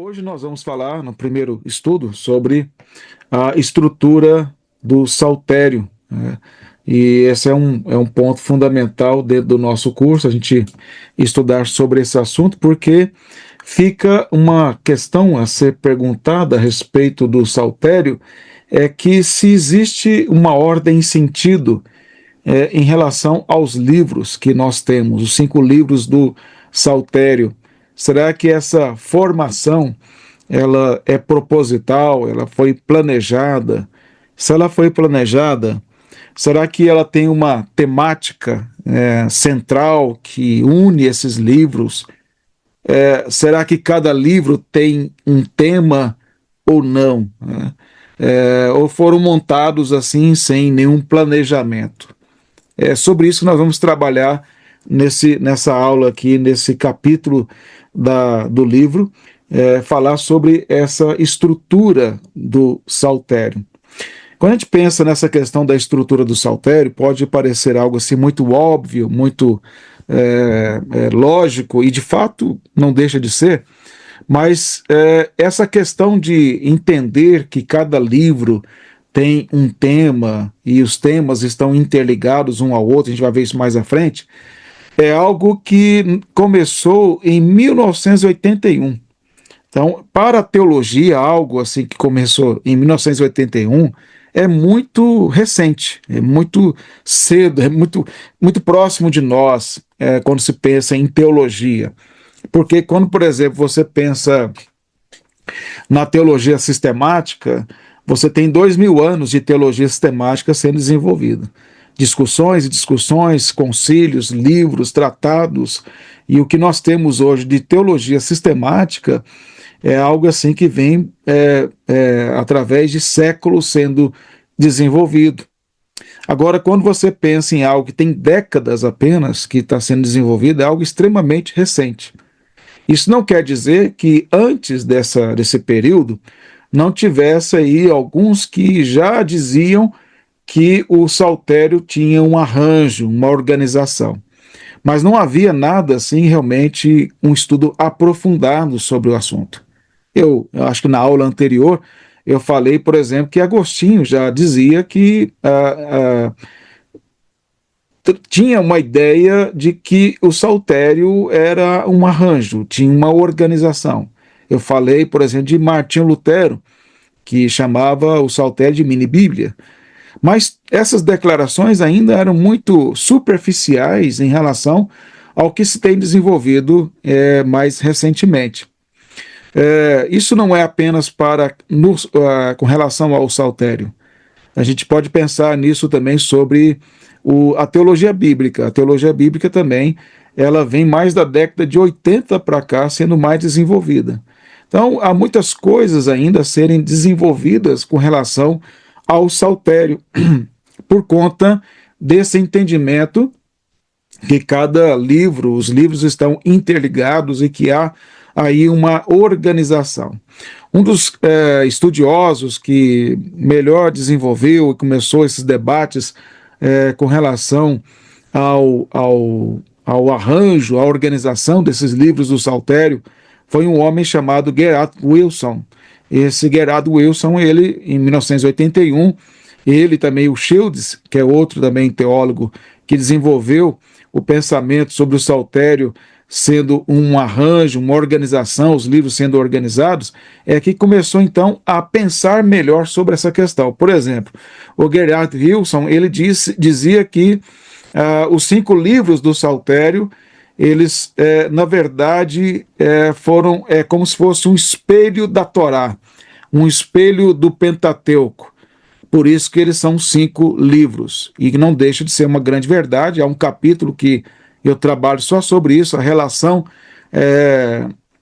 Hoje nós vamos falar, no primeiro estudo, sobre a estrutura do saltério, né? E esse é um ponto fundamental dentro do nosso curso, a gente estudar sobre esse assunto, porque fica uma questão a ser perguntada a respeito do saltério, é que se existe uma ordem e sentido em relação aos livros que nós temos, os 5 livros do saltério. Será que essa formação ela é proposital, ela foi planejada? Se ela foi planejada, será que ela tem uma temática central que une esses livros? Será que cada livro tem um tema ou não, né? Ou foram montados assim sem nenhum planejamento? É sobre isso que nós vamos trabalhar nessa aula aqui, nesse capítulo do livro, falar sobre essa estrutura do saltério. Quando a gente pensa nessa questão da estrutura do saltério, pode parecer algo assim muito óbvio, muito lógico, e de fato não deixa de ser, mas essa questão de entender que cada livro tem um tema e os temas estão interligados um ao outro, a gente vai ver isso mais à frente, é algo que começou em 1981. Então, para a teologia, algo assim que começou em 1981 é muito recente, é muito cedo, é muito próximo de nós, quando se pensa em teologia. Porque quando, por exemplo, você pensa na teologia sistemática, você tem 2000 anos de teologia sistemática sendo desenvolvida. Discussões e discussões, concílios, livros, tratados, e o que nós temos hoje de teologia sistemática é algo assim que vem através de séculos sendo desenvolvido. Agora, quando você pensa em algo que tem décadas apenas que está sendo desenvolvido, é algo extremamente recente. Isso não quer dizer que antes desse período não tivesse aí alguns que já diziam que o saltério tinha um arranjo, uma organização. Mas não havia nada assim, realmente, um estudo aprofundado sobre o assunto. Eu acho que na aula anterior eu falei, por exemplo, que Agostinho já dizia que tinha uma ideia de que o saltério era um arranjo, tinha uma organização. Eu falei, por exemplo, de Martinho Lutero, que chamava o saltério de mini-bíblia. Mas essas declarações ainda eram muito superficiais em relação ao que se tem desenvolvido mais recentemente. Isso não é apenas com relação ao saltério. A gente pode pensar nisso também sobre a teologia bíblica. A teologia bíblica também ela vem mais da década de 80 para cá sendo mais desenvolvida. Então, há muitas coisas ainda a serem desenvolvidas com relação ao saltério, por conta desse entendimento que cada livro, os livros estão interligados e que há aí uma organização. Um dos estudiosos que melhor desenvolveu e começou esses debates com relação ao arranjo, à organização desses livros do saltério, foi um homem chamado Gerard Wilson. Esse Gerard Wilson, ele, em 1981, ele também, o Shields, que é outro também teólogo, que desenvolveu o pensamento sobre o saltério sendo um arranjo, uma organização, os livros sendo organizados, é que começou então a pensar melhor sobre essa questão. Por exemplo, o Gerard Wilson, ele dizia que os 5 livros do saltério, eles, na verdade, foram como se fosse um espelho da Torá, um espelho do Pentateuco. Por isso que eles são 5 livros, e não deixa de ser uma grande verdade. Há um capítulo que eu trabalho só sobre isso, a relação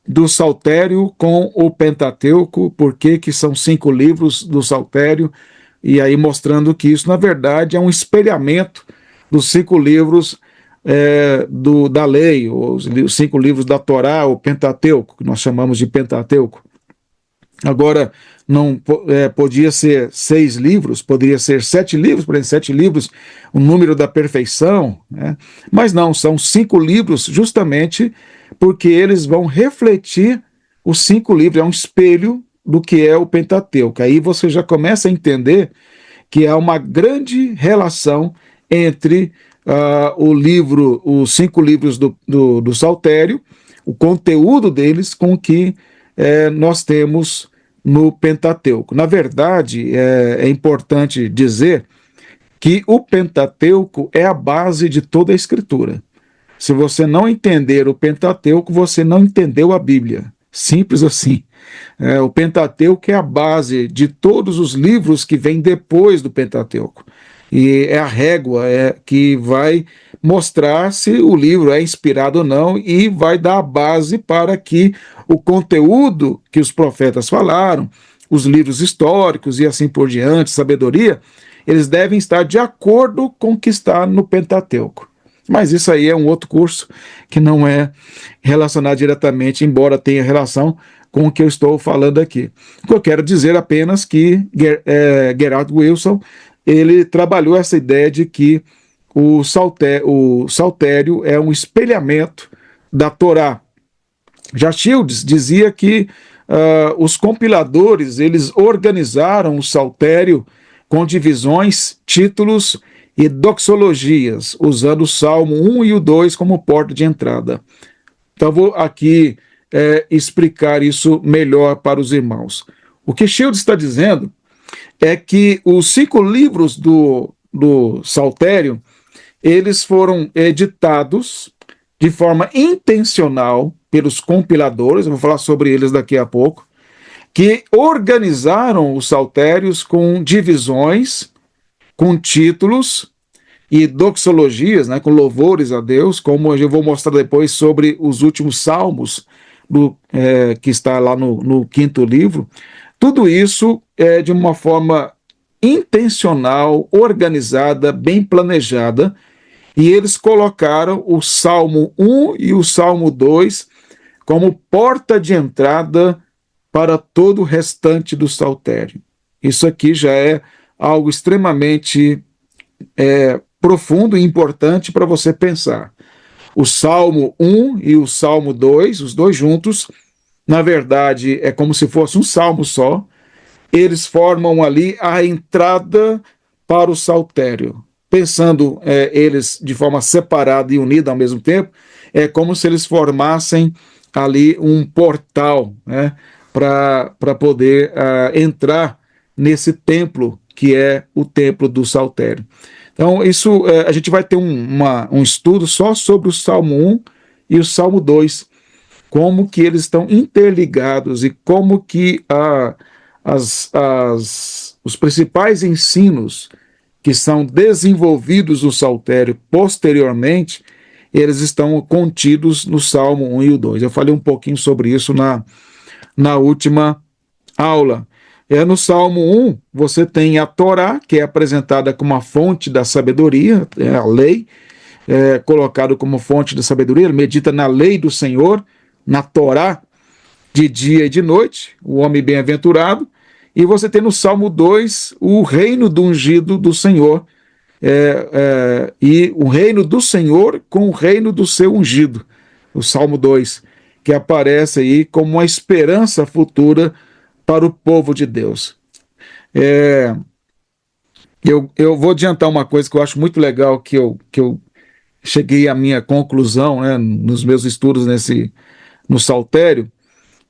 do saltério com o Pentateuco, por que são 5 livros do saltério, e aí mostrando que isso, na verdade, é um espelhamento dos 5 livros da lei, os 5 livros da Torá, o Pentateuco, que nós chamamos de Pentateuco. Agora, não podia ser 6 livros, poderia ser 7 livros, por exemplo, 7 livros, o número da perfeição, né? Mas não, são 5 livros justamente porque eles vão refletir os 5 livros, é um espelho do que é o Pentateuco. Aí você já começa a entender que há uma grande relação entre os 5 livros do Saltério, o conteúdo deles, com o que nós temos no Pentateuco. Na verdade, é importante dizer que o Pentateuco é a base de toda a Escritura. Se você não entender o Pentateuco, você não entendeu a Bíblia. Simples assim. O Pentateuco é a base de todos os livros que vêm depois do Pentateuco. E é a régua que vai mostrar se o livro é inspirado ou não e vai dar a base para que o conteúdo que os profetas falaram, os livros históricos e assim por diante, sabedoria, eles devem estar de acordo com o que está no Pentateuco. Mas isso aí é um outro curso que não é relacionado diretamente, embora tenha relação com o que eu estou falando aqui. O que eu quero dizer apenas que Gerard Wilson, ele trabalhou essa ideia de que o saltério é um espelhamento da Torá. Já Shields dizia que os compiladores, eles organizaram o saltério com divisões, títulos e doxologias, usando o Salmo 1 e o 2 como porta de entrada. Então, vou aqui explicar isso melhor para os irmãos. O que Shields está dizendo é que os 5 livros do Saltério, eles foram editados de forma intencional pelos compiladores, eu vou falar sobre eles daqui a pouco, que organizaram os saltérios com divisões, com títulos e doxologias, né, com louvores a Deus, como eu vou mostrar depois sobre os últimos salmos que está lá no 5º livro. Tudo isso é de uma forma intencional, organizada, bem planejada, e eles colocaram o Salmo 1 e o Salmo 2 como porta de entrada para todo o restante do saltério. Isso aqui já é algo extremamente profundo e importante para você pensar. O Salmo 1 e o Salmo 2, os dois juntos, na verdade, é como se fosse um salmo só. Eles formam ali a entrada para o saltério. Pensando eles de forma separada e unida ao mesmo tempo, é como se eles formassem ali um portal, né, para poder entrar nesse templo que é o templo do saltério. Então, isso a gente vai ter um estudo só sobre o Salmo 1 e o Salmo 2, como que eles estão interligados e como que os principais ensinos que são desenvolvidos no saltério posteriormente, eles estão contidos no Salmo 1 e o 2. Eu falei um pouquinho sobre isso na última aula. No Salmo 1, você tem a Torá, que é apresentada como a fonte da sabedoria, a lei, colocado como fonte da sabedoria. Ele medita na lei do Senhor, na Torá, de dia e de noite, o homem bem-aventurado. E você tem no Salmo 2 o reino do ungido do Senhor, e o reino do Senhor com o reino do seu ungido, o Salmo 2, que aparece aí como uma esperança futura para o povo de Deus. Eu vou adiantar uma coisa que eu acho muito legal, que eu cheguei à minha conclusão, né, nos meus estudos no saltério,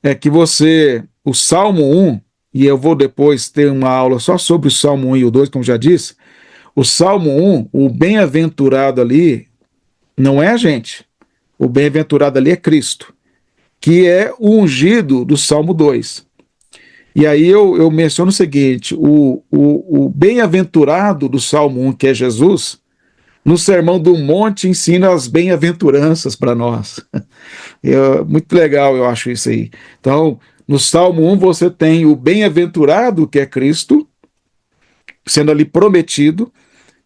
é que o Salmo 1, e eu vou depois ter uma aula só sobre o Salmo 1 e o 2, como já disse, o Salmo 1, o bem-aventurado ali, não é a gente, o bem-aventurado ali é Cristo, que é o ungido do Salmo 2. E aí eu menciono o seguinte, o bem-aventurado do Salmo 1, que é Jesus, no Sermão do Monte ensina as bem-aventuranças para nós. Muito legal, eu acho isso aí. Então, no Salmo 1 você tem o bem-aventurado, que é Cristo, sendo ali prometido,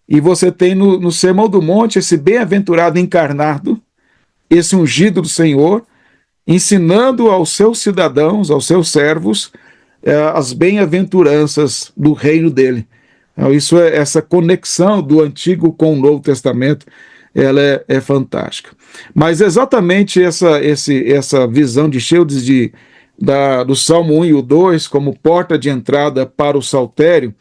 e você tem no Sermão do Monte esse bem-aventurado encarnado, esse ungido do Senhor, ensinando aos seus cidadãos, aos seus servos, as bem-aventuranças do reino dele. Então, essa conexão do Antigo com o Novo Testamento, ela é fantástica. Mas exatamente essa visão de Shields de do Salmo 1 e o 2 como porta de entrada para o saltério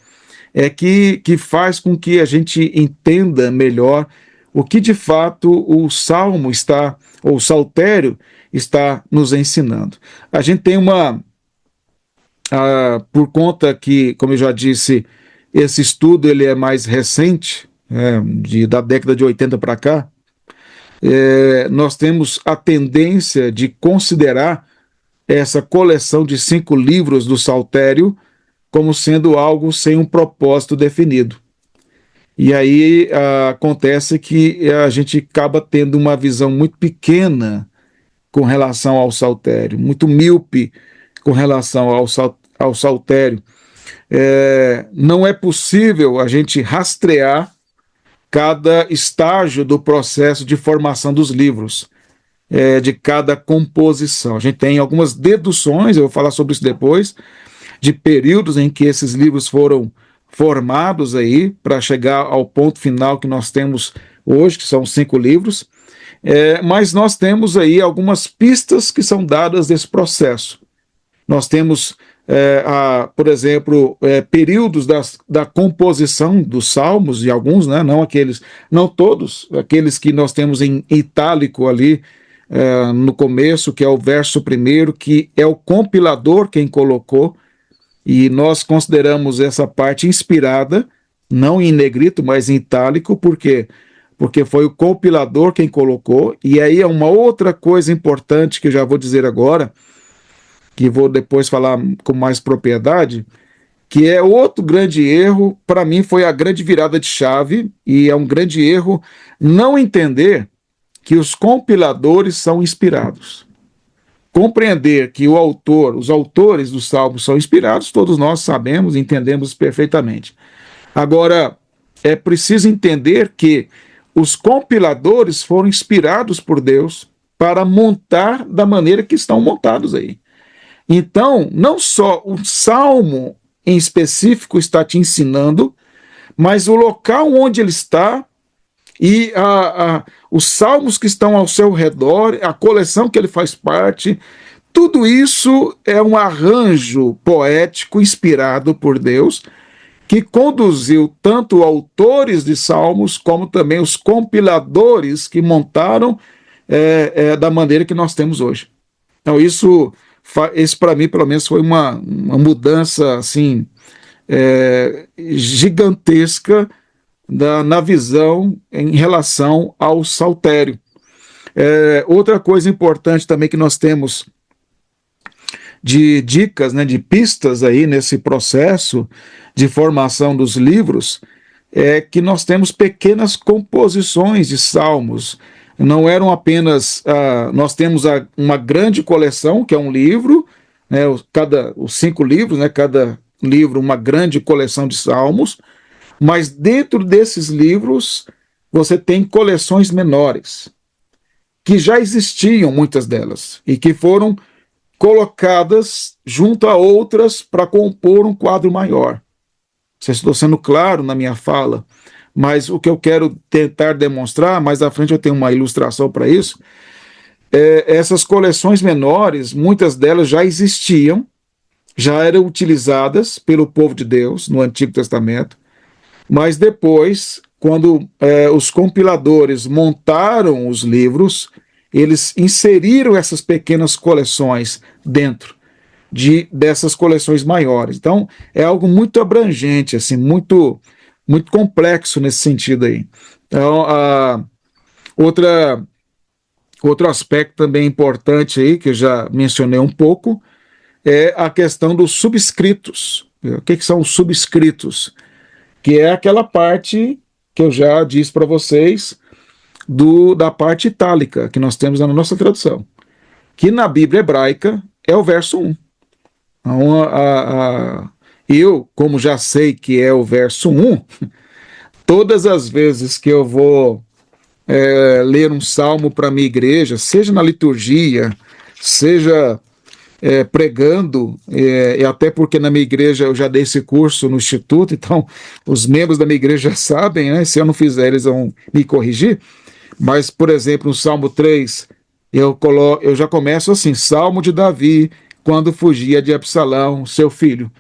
que faz com que a gente entenda melhor o que de fato o Salmo está, ou o saltério está nos ensinando. A gente tem por conta que, como eu já disse, esse estudo ele é mais recente, da década de 80 para cá, nós temos a tendência de considerar essa coleção de 5 livros do Saltério como sendo algo sem um propósito definido. E aí acontece que a gente acaba tendo uma visão muito pequena com relação ao saltério, muito míope com relação ao saltério. Não é possível a gente rastrear cada estágio do processo de formação dos livros, de cada composição. A gente tem algumas deduções, eu vou falar sobre isso depois, de períodos em que esses livros foram formados aí para chegar ao ponto final que nós temos hoje, que são 5 livros, mas nós temos aí algumas pistas que são dadas desse processo. Nós temos, por exemplo, períodos da composição dos salmos, e alguns, né, não todos, aqueles que nós temos em itálico ali no começo, que é o verso primeiro, que é o compilador quem colocou, e nós consideramos essa parte inspirada, não em negrito, mas em itálico, porque foi o compilador quem colocou. E aí é uma outra coisa importante que eu já vou dizer agora, que vou depois falar com mais propriedade, que é outro grande erro, para mim foi a grande virada de chave, e é um grande erro não entender que os compiladores são inspirados. Compreender que os autores dos salmos são inspirados, todos nós sabemos, entendemos perfeitamente. Agora, é preciso entender que os compiladores foram inspirados por Deus para montar da maneira que estão montados aí. Então, não só o salmo em específico está te ensinando, mas o local onde ele está e os salmos que estão ao seu redor, a coleção que ele faz parte, tudo isso é um arranjo poético inspirado por Deus, que conduziu tanto autores de salmos como também os compiladores que montaram da maneira que nós temos hoje. Então isso para mim, pelo menos, foi uma mudança assim, gigantesca na visão em relação ao saltério. Outra coisa importante também que nós temos de dicas, né, de pistas aí nesse processo de formação dos livros, é que nós temos pequenas composições de salmos. Não eram apenas... nós temos uma grande coleção, que é um livro, né, os 5 livros, né, cada livro uma grande coleção de salmos, mas dentro desses livros você tem coleções menores, que já existiam, muitas delas, e que foram colocadas junto a outras para compor um quadro maior. Não sei se estou sendo claro na minha fala, mas o que eu quero tentar demonstrar, mais à frente eu tenho uma ilustração para isso, essas coleções menores, muitas delas já existiam, já eram utilizadas pelo povo de Deus no Antigo Testamento, mas depois, quando os compiladores montaram os livros, eles inseriram essas pequenas coleções dentro dessas coleções maiores. Então, é algo muito abrangente, assim, muito, muito complexo nesse sentido aí. Então, outro aspecto também importante aí, que eu já mencionei um pouco, é a questão dos subscritos. O que são os subscritos? Que é aquela parte que eu já disse para vocês, da parte itálica, que nós temos na nossa tradução, que na Bíblia hebraica é o verso 1. Então, eu, como já sei que é o verso 1, todas as vezes que eu vou ler um salmo para a minha igreja, seja na liturgia, seja pregando, e até porque na minha igreja eu já dei esse curso no Instituto, então os membros da minha igreja já sabem, né? Se eu não fizer, eles vão me corrigir. Mas, por exemplo, no Salmo 3, eu já começo assim: Salmo de Davi, quando fugia de Absalão, seu filho.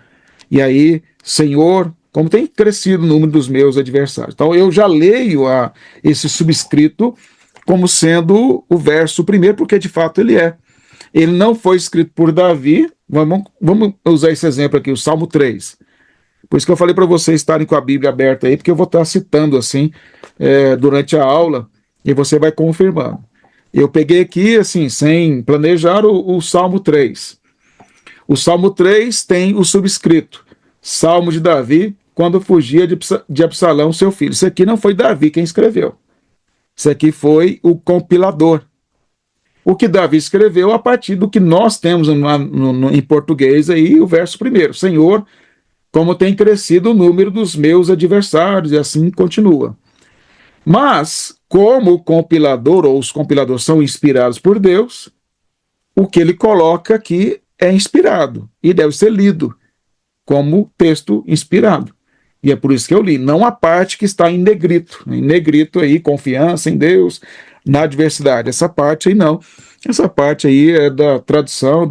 E aí, Senhor, como tem crescido o número dos meus adversários. Então, eu já leio esse subscrito como sendo o verso primeiro, porque de fato ele é. Ele não foi escrito por Davi. Vamos usar esse exemplo aqui, o Salmo 3. Por isso que eu falei para vocês estarem com a Bíblia aberta aí, porque eu vou estar citando assim durante a aula e você vai confirmando. Eu peguei aqui, assim, sem planejar, o Salmo 3. O Salmo 3 tem o subscrito: Salmo de Davi, quando fugia de Absalão, seu filho. Isso aqui não foi Davi quem escreveu. Isso aqui foi o compilador. O que Davi escreveu a partir do que nós temos em português aí, o verso primeiro: Senhor, como tem crescido o número dos meus adversários, e assim continua. Mas, como o compilador ou os compiladores são inspirados por Deus, o que ele coloca aqui é inspirado e deve ser lido como texto inspirado. E é por isso que eu li, não a parte que está em negrito. Em negrito aí, confiança em Deus, na adversidade. Essa parte aí não. Essa parte aí é da tradução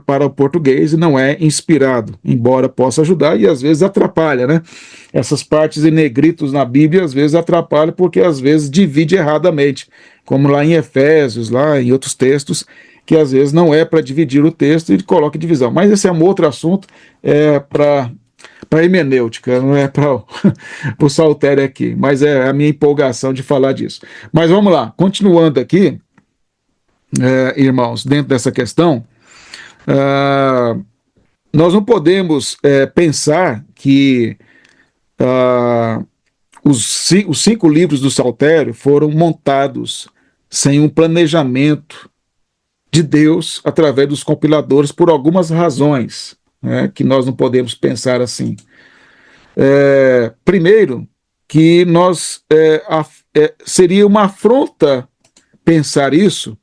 para o português e não é inspirado, embora possa ajudar e às vezes atrapalha, né? Essas partes em negritos na Bíblia às vezes atrapalham porque às vezes divide erradamente, como lá em Efésios, lá em outros textos, que às vezes não é para dividir o texto e coloca divisão. Mas esse é um outro assunto, para hermenêutica, não é para o saltério aqui, mas é a minha empolgação de falar disso. Mas vamos lá, continuando aqui, irmãos, dentro dessa questão, nós não podemos pensar que os 5 livros do Saltério foram montados sem um planejamento de Deus através dos compiladores por algumas razões, né, que nós não podemos pensar assim. Primeiro, que seria uma afronta pensar isso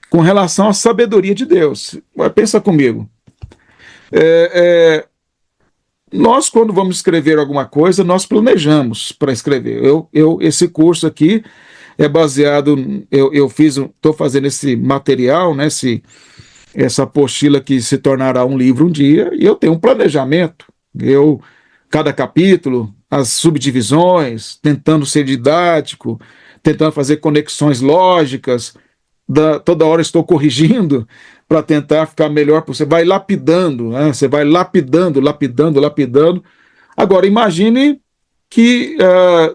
com relação à sabedoria de Deus. Pensa comigo. Nós, quando vamos escrever alguma coisa, nós planejamos para escrever. Esse curso aqui é baseado, estou fazendo esse material, né, essa apostila que se tornará um livro um dia, e eu tenho um planejamento. Cada capítulo, as subdivisões, tentando ser didático, tentando fazer conexões lógicas, toda hora estou corrigindo para tentar ficar melhor. Você vai lapidando, né? Você vai lapidando. Agora, imagine que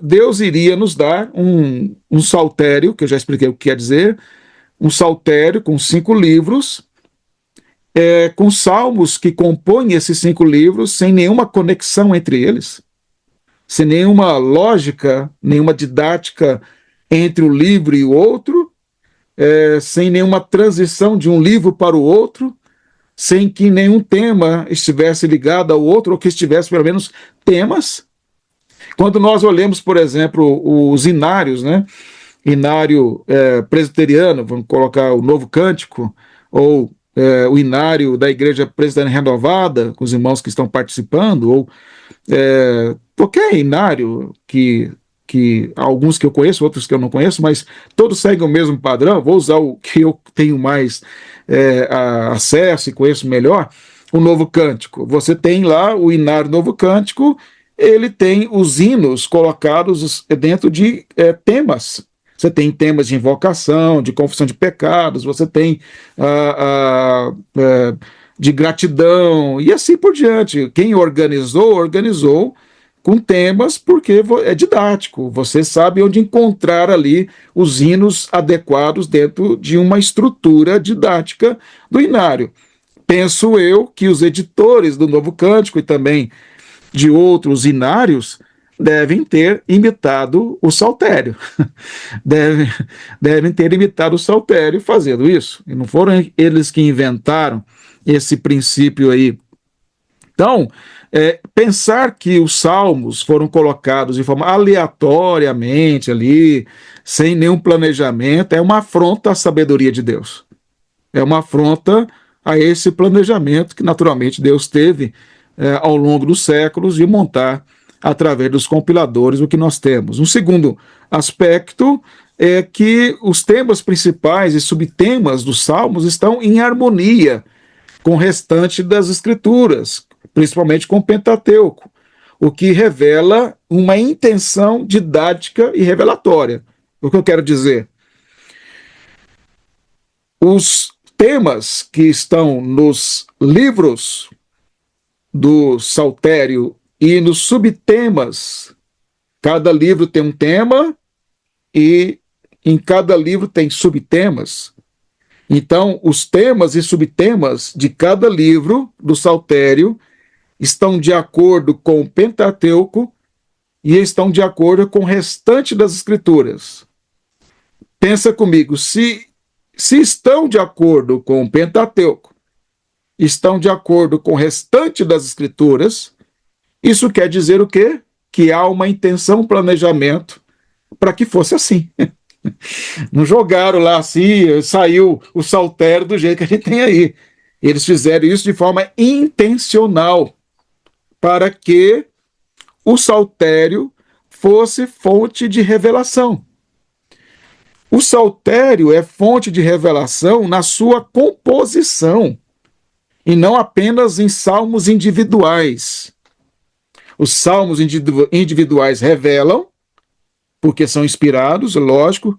Deus iria nos dar um saltério, que eu já expliquei o que quer dizer, um saltério com 5 livros, com salmos que compõem esses 5 livros, sem nenhuma conexão entre eles, sem nenhuma lógica, nenhuma didática entre o livro e o outro, sem nenhuma transição de um livro para o outro, sem que nenhum tema estivesse ligado ao outro, ou que estivesse pelo menos temas. Quando nós olhamos, por exemplo, os inários, né? Inário presbiteriano, vamos colocar o Novo Cântico, ou o inário da Igreja Presbiteriana Renovada, com os irmãos que estão participando, ou qualquer inário que alguns que eu conheço, outros que eu não conheço, mas todos seguem o mesmo padrão. Vou usar o que eu tenho mais acesso e conheço melhor, o Novo Cântico. Você tem lá o inário Novo Cântico, ele tem os hinos colocados dentro de temas. Você tem temas de invocação, de confissão de pecados, você tem de gratidão, e assim por diante. Quem organizou com temas, porque é didático. Você sabe onde encontrar ali os hinos adequados dentro de uma estrutura didática do inário. Penso eu que os editores do Novo Cântico e também de outros inários devem ter imitado o Saltério. devem ter imitado o Saltério fazendo isso. E não foram eles que inventaram esse princípio aí. Então, pensar que os salmos foram colocados de forma aleatoriamente ali, sem nenhum planejamento, é uma afronta à sabedoria de Deus. É uma afronta a esse planejamento que naturalmente Deus teve ao longo dos séculos de montar através dos compiladores o que nós temos. Um segundo aspecto é que os temas principais e subtemas dos Salmos estão em harmonia com o restante das Escrituras, principalmente com o Pentateuco, o que revela uma intenção didática e revelatória. O que eu quero dizer? Os temas que estão nos livros do Saltério e nos subtemas, cada livro tem um tema e em cada livro tem subtemas. Então, os temas e subtemas de cada livro do Saltério estão de acordo com o Pentateuco e estão de acordo com o restante das Escrituras. Pensa comigo, se estão de acordo com o Pentateuco, estão de acordo com o restante das Escrituras, isso quer dizer o quê? Que há uma intenção, um planejamento para que fosse assim. Não jogaram lá assim, saiu o saltério do jeito que a gente tem aí. Eles fizeram isso de forma intencional, para que o saltério fosse fonte de revelação. O saltério é fonte de revelação na sua composição, e não apenas em salmos individuais. Os salmos individuais revelam, porque são inspirados, lógico,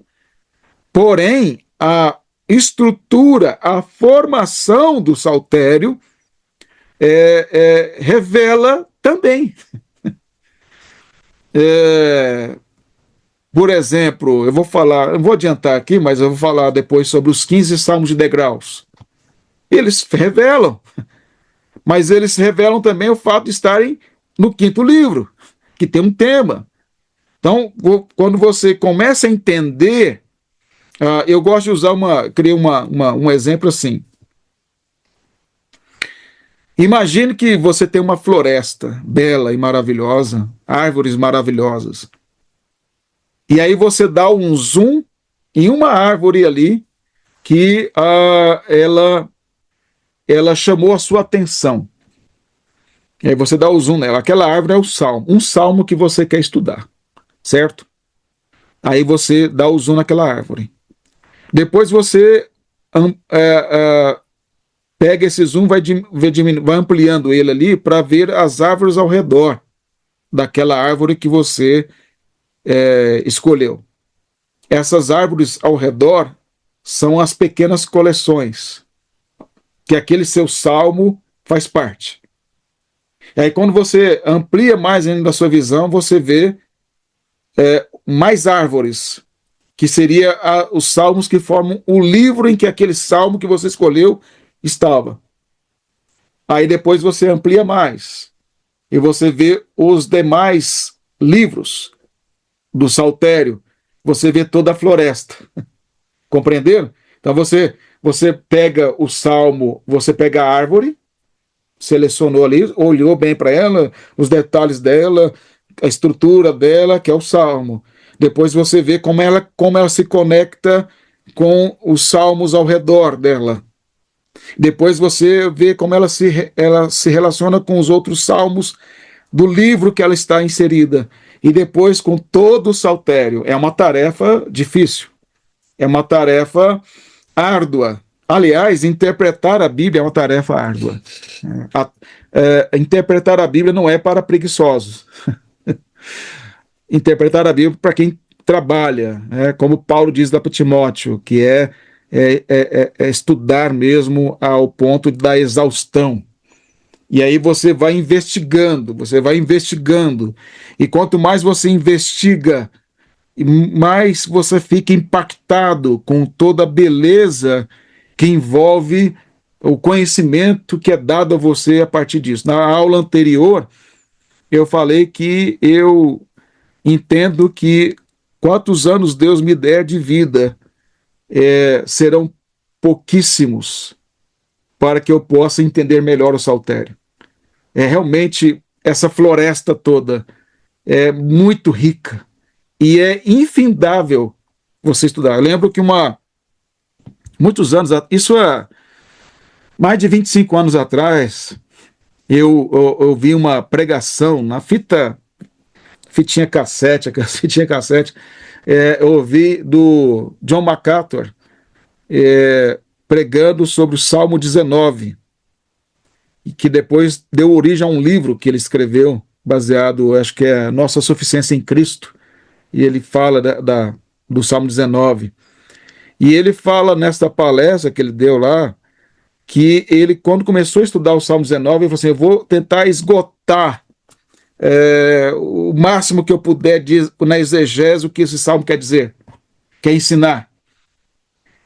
porém, a estrutura, a formação do saltério revela também. Por exemplo, eu vou adiantar aqui, mas eu vou falar depois sobre os 15 salmos de degraus. Eles revelam, mas eles revelam também o fato de estarem no quinto livro, que tem um tema. Então, quando você começa a entender, eu gosto de usar criei um exemplo assim. Imagine que você tem uma floresta bela e maravilhosa, árvores maravilhosas. E aí você dá um zoom em uma árvore ali que ela chamou a sua atenção. E aí você dá o zoom nela. Aquela árvore é o salmo, um salmo que você quer estudar, certo? Aí você dá o zoom naquela árvore. Depois você pega esse zoom, vai ampliando ele ali para ver as árvores ao redor daquela árvore que você escolheu. Essas árvores ao redor são as pequenas coleções, que aquele seu salmo faz parte. E aí quando você amplia mais ainda a sua visão, você vê mais árvores, que seria os salmos que formam o livro em que aquele salmo que você escolheu estava. Aí depois você amplia mais e você vê os demais livros do saltério, você vê toda a floresta. Compreenderam? Então você pega o salmo, você pega a árvore, selecionou ali, olhou bem para ela, os detalhes dela, a estrutura dela, que é o salmo. Depois você vê como ela se conecta com os salmos ao redor dela. Depois você vê como ela se relaciona com os outros salmos do livro que ela está inserida. E depois com todo o saltério. É uma tarefa difícil. É uma tarefa árdua. Aliás, interpretar a Bíblia é uma tarefa árdua. Interpretar a Bíblia não é para preguiçosos. Interpretar a Bíblia para quem trabalha, como Paulo diz lá para Timóteo, que é estudar mesmo ao ponto da exaustão. E aí você vai investigando, e quanto mais você investiga, mais você fica impactado com toda a beleza que envolve o conhecimento que é dado a você a partir disso. Na aula anterior, eu falei que eu entendo que quantos anos Deus me der de vida, serão pouquíssimos para que eu possa entender melhor o saltério. Realmente, essa floresta toda é muito rica e é infindável você estudar. Eu lembro que muitos anos, isso é mais de 25 anos atrás, eu vi uma pregação na fitinha cassete, Eu ouvi do John MacArthur pregando sobre o Salmo 19, que depois deu origem a um livro que ele escreveu, baseado, acho que é Nossa Suficiência em Cristo, e ele fala do Salmo 19. E ele fala nesta palestra que ele deu lá, que ele, quando começou a estudar o Salmo 19, ele falou assim: eu vou tentar esgotar o máximo que eu puder na exegese o que esse salmo quer dizer, quer ensinar.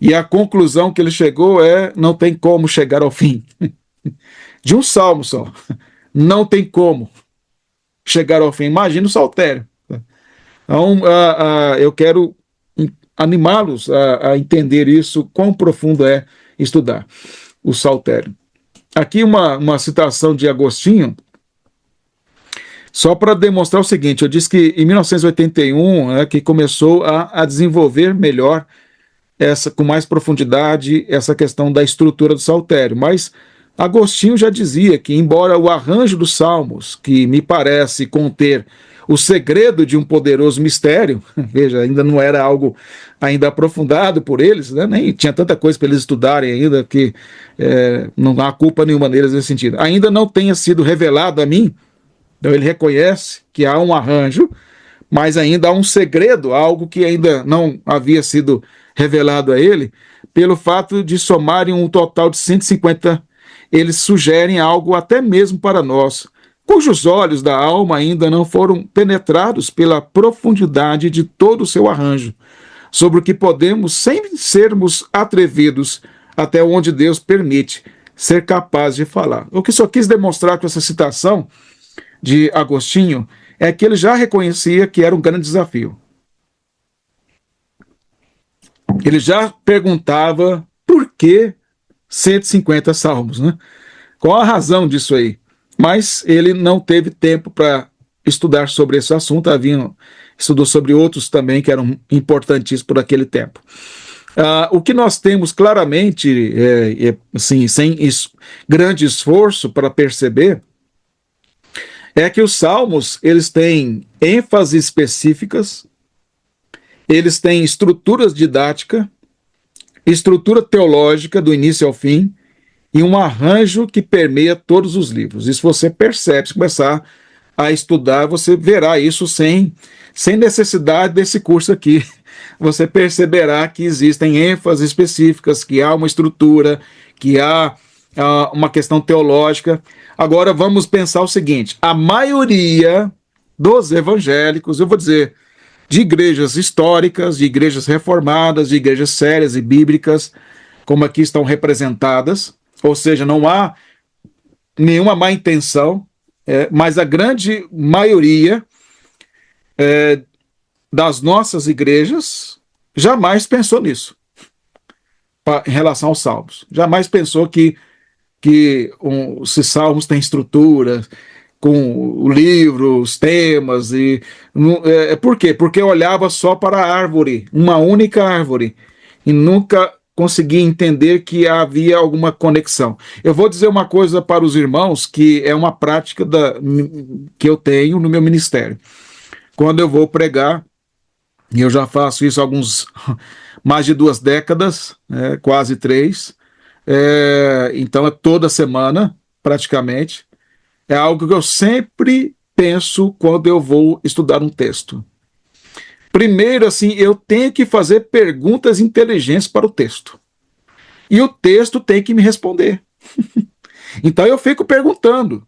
E a conclusão que ele chegou não tem como chegar ao fim. De um salmo só. Não tem como chegar ao fim. Imagina o saltério. Então, eu quero animá-los a entender isso, quão profundo é estudar o saltério. Aqui uma citação de Agostinho, só para demonstrar o seguinte: eu disse que em 1981 que começou a desenvolver melhor, com mais profundidade, essa questão da estrutura do saltério. Mas Agostinho já dizia que, embora o arranjo dos salmos, que me parece conter o segredo de um poderoso mistério, veja, ainda não era algo ainda aprofundado por eles, né? Nem tinha tanta coisa para eles estudarem ainda, que não há culpa nenhuma neles nesse sentido, ainda não tenha sido revelado a mim. Então ele reconhece que há um arranjo, mas ainda há um segredo, algo que ainda não havia sido revelado a ele. Pelo fato de somarem um total de 150, eles sugerem algo até mesmo para nós, cujos olhos da alma ainda não foram penetrados pela profundidade de todo o seu arranjo, sobre o que podemos, sem sermos atrevidos, até onde Deus permite, ser capaz de falar. O que só quis demonstrar com essa citação de Agostinho é que ele já reconhecia que era um grande desafio. Ele já perguntava por que 150 salmos, né? Qual a razão disso aí? Mas ele não teve tempo para estudar sobre esse assunto, estudou sobre outros também que eram importantíssimos por aquele tempo. O que nós temos claramente, assim, sem grande esforço para perceber, é que os salmos, eles têm ênfases específicas, eles têm estruturas didáticas, estrutura teológica do início ao fim e um arranjo que permeia todos os livros. Isso você percebe, se começar a estudar, você verá isso sem necessidade desse curso aqui. Você perceberá que existem ênfases específicas, que há uma estrutura, que há uma questão teológica. Agora vamos pensar o seguinte: a maioria dos evangélicos, eu vou dizer, de igrejas históricas, de igrejas reformadas, de igrejas sérias e bíblicas, como aqui estão representadas, ou seja, não há nenhuma má intenção, mas a grande maioria das nossas igrejas jamais pensou nisso, em relação aos salmos. Jamais pensou que os salmos têm estrutura, com o livro, os temas. Por quê? Porque eu olhava só para a árvore, uma única árvore, e nunca conseguia entender que havia alguma conexão. Eu vou dizer uma coisa para os irmãos, que é uma prática que eu tenho no meu ministério. Quando eu vou pregar, e eu já faço isso há mais de 2 décadas, quase 3, então é toda semana, praticamente. É algo que eu sempre penso quando eu vou estudar um texto. Primeiro, assim, eu tenho que fazer perguntas inteligentes para o texto. E o texto tem que me responder. Então eu fico perguntando.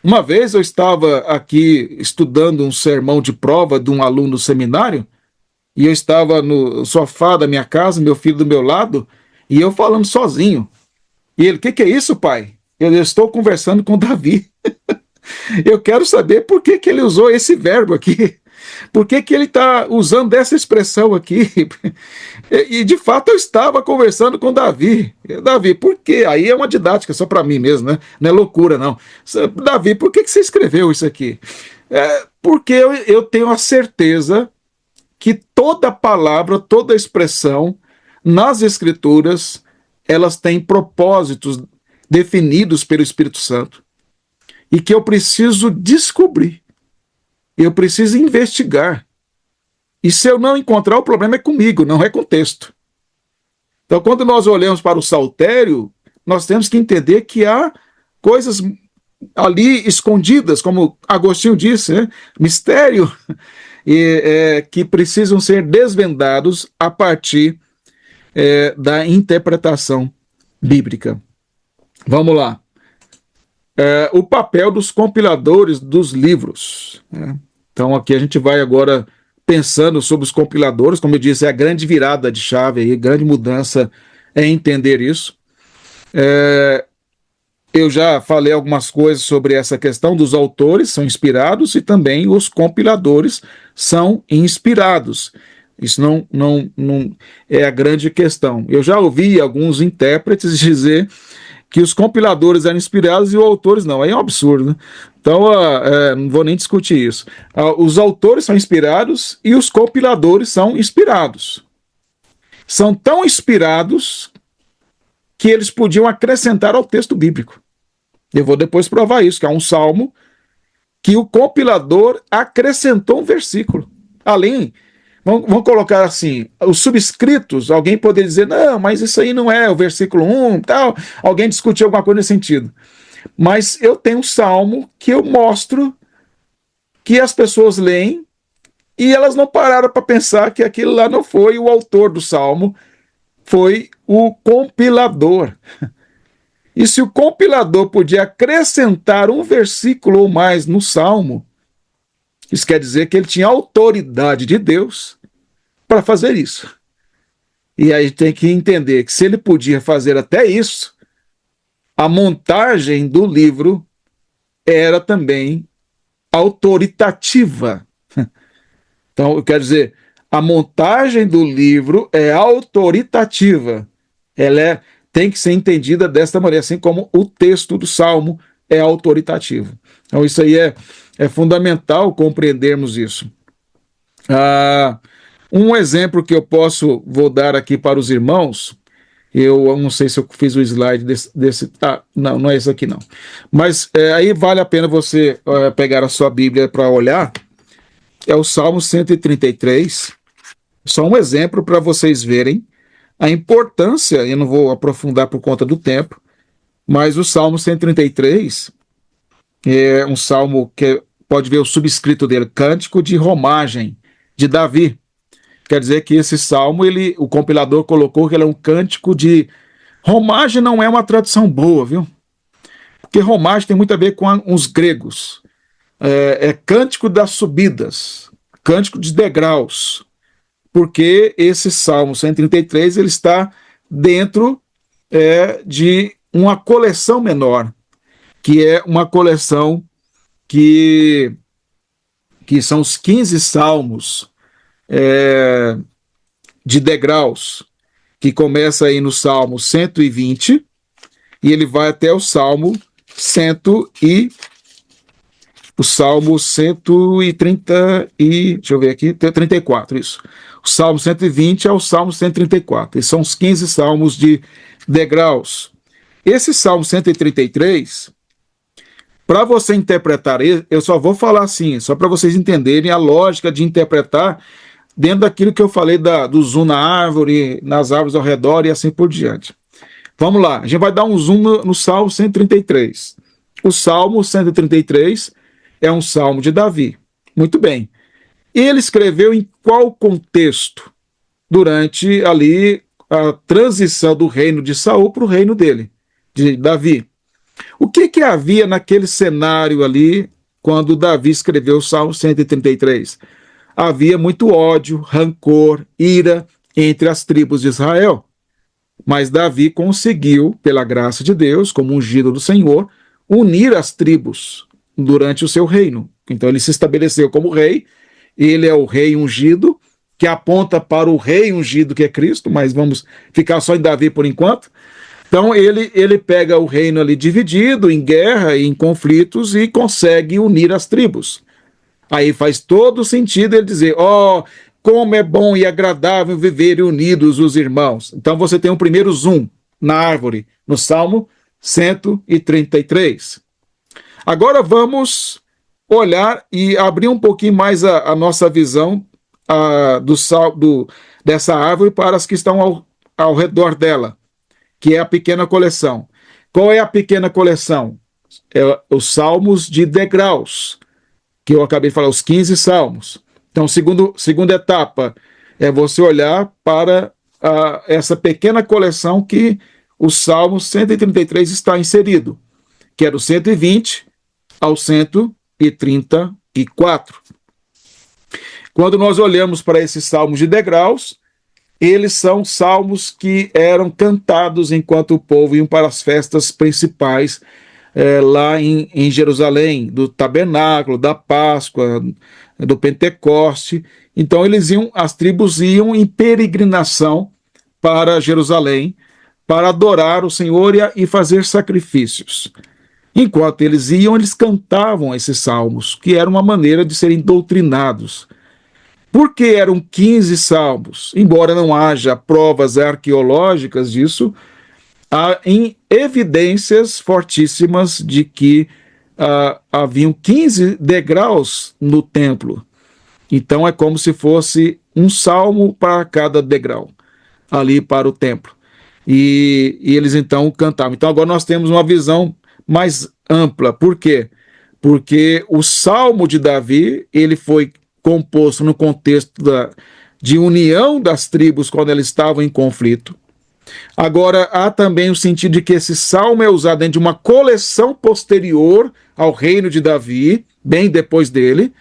Uma vez eu estava aqui estudando um sermão de prova de um aluno do seminário, e eu estava no sofá da minha casa, meu filho do meu lado, e eu falando sozinho. E ele: o que é isso, pai? Eu estou conversando com Davi. Eu quero saber por que ele usou esse verbo aqui. Por que ele está usando essa expressão aqui? E de fato eu estava conversando com Davi. Davi, por quê? Aí é uma didática só para mim mesmo, né? Não é loucura, não. Davi, por que você escreveu isso aqui? Porque eu tenho a certeza que toda palavra, toda expressão nas Escrituras, elas têm propósitos definidos pelo Espírito Santo. E que eu preciso descobrir, eu preciso investigar. E se eu não encontrar, o problema é comigo, não é com o texto. Então, quando nós olhamos para o saltério, nós temos que entender que há coisas ali escondidas, como Agostinho disse, né? Mistério, que precisam ser desvendados a partir da interpretação bíblica. Vamos lá. O papel dos compiladores dos livros, né? Então, aqui a gente vai agora pensando sobre os compiladores, como eu disse, é a grande virada de chave, aí, grande mudança é entender isso. Eu já falei algumas coisas sobre essa questão dos autores são inspirados e também os compiladores são inspirados. Isso não é a grande questão. Eu já ouvi alguns intérpretes dizer que os compiladores eram inspirados e os autores não. Aí é um absurdo, né? Então, não vou nem discutir isso. Os autores são inspirados e os compiladores são inspirados. São tão inspirados que eles podiam acrescentar ao texto bíblico. Eu vou depois provar isso, que há um salmo que o compilador acrescentou um versículo. Além, vamos colocar assim, os subscritos, alguém poderia dizer, não, mas isso aí não é o versículo 1, tal. Alguém discutiu alguma coisa nesse sentido. Mas eu tenho um salmo que eu mostro que as pessoas leem e elas não pararam para pensar que aquilo lá não foi o autor do salmo, foi o compilador. E se o compilador podia acrescentar um versículo ou mais no salmo, isso quer dizer que ele tinha autoridade de Deus para fazer isso. E aí tem que entender que se ele podia fazer até isso, a montagem do livro era também autoritativa. Então, eu quero dizer, a montagem do livro é autoritativa. Ela tem que ser entendida desta maneira, assim como o texto do Salmo é autoritativo. Então, isso aí é fundamental compreendermos isso. Um exemplo que eu vou dar aqui para os irmãos, eu não sei se eu fiz o slide desse não é esse aqui não. Mas aí vale a pena você pegar a sua Bíblia para olhar. É o Salmo 133, só um exemplo para vocês verem a importância, eu não vou aprofundar por conta do tempo, mas o Salmo 133 é um salmo que pode ver o subscrito dele, Cântico de Romagem, de Davi. Quer dizer que esse salmo, o compilador colocou que ele é um cântico de... Romagem não é uma tradução boa, viu? Porque romagem tem muito a ver com os gregos. É cântico das subidas, cântico de degraus, porque esse Salmo 133 ele está dentro de uma coleção menor, que é uma coleção que são os 15 salmos de degraus, que começa aí no Salmo 120 e ele vai até o Salmo 130 deixa eu ver aqui, 34, isso. O Salmo 120 ao Salmo 134. Esses são os 15 salmos de degraus. Esse Salmo 133, para você interpretar ele, eu só vou falar assim, só para vocês entenderem a lógica de interpretar dentro daquilo que eu falei do zoom na árvore, nas árvores ao redor e assim por diante. Vamos lá, a gente vai dar um zoom no Salmo 133. O Salmo 133 é um salmo de Davi. Muito bem. Ele escreveu em qual contexto? Durante ali a transição do reino de Saul para o reino dele, de Davi. O que havia naquele cenário ali quando Davi escreveu o Salmo 133? Havia muito ódio, rancor, ira entre as tribos de Israel. Mas Davi conseguiu, pela graça de Deus, como ungido do Senhor, unir as tribos durante o seu reino. Então ele se estabeleceu como rei, ele é o rei ungido, que aponta para o rei ungido que é Cristo, mas vamos ficar só em Davi por enquanto. Então ele pega o reino ali dividido em guerra e em conflitos e consegue unir as tribos. Aí faz todo sentido ele dizer, como é bom e agradável viverem unidos os irmãos. Então você tem um primeiro zoom na árvore, no Salmo 133. Agora vamos olhar e abrir um pouquinho mais a nossa visão dessa árvore para as que estão ao redor dela, que é a pequena coleção. Qual é a pequena coleção? É os salmos de degraus, que eu acabei de falar, os 15 salmos. Então, segunda etapa é você olhar para essa pequena coleção que o Salmo 133 está inserido, que é do 120 ao 134. Quando nós olhamos para esses salmos de degraus, eles são salmos que eram cantados enquanto o povo ia para as festas principais lá em Jerusalém, do tabernáculo, da Páscoa, do Pentecoste. Então as tribos iam em peregrinação para Jerusalém para adorar o Senhor e fazer sacrifícios. Enquanto eles iam, eles cantavam esses salmos, que era uma maneira de serem doutrinados. Por que eram 15 salmos? Embora não haja provas arqueológicas disso, há evidências fortíssimas de que haviam 15 degraus no templo. Então é como se fosse um salmo para cada degrau, ali para o templo. E eles então cantavam. Então agora nós temos uma visão mais ampla. Por quê? Porque o Salmo de Davi, ele foi composto no contexto de união das tribos quando elas estavam em conflito. Agora, há também o sentido de que esse salmo é usado dentro de uma coleção posterior ao reino de Davi, bem depois dele,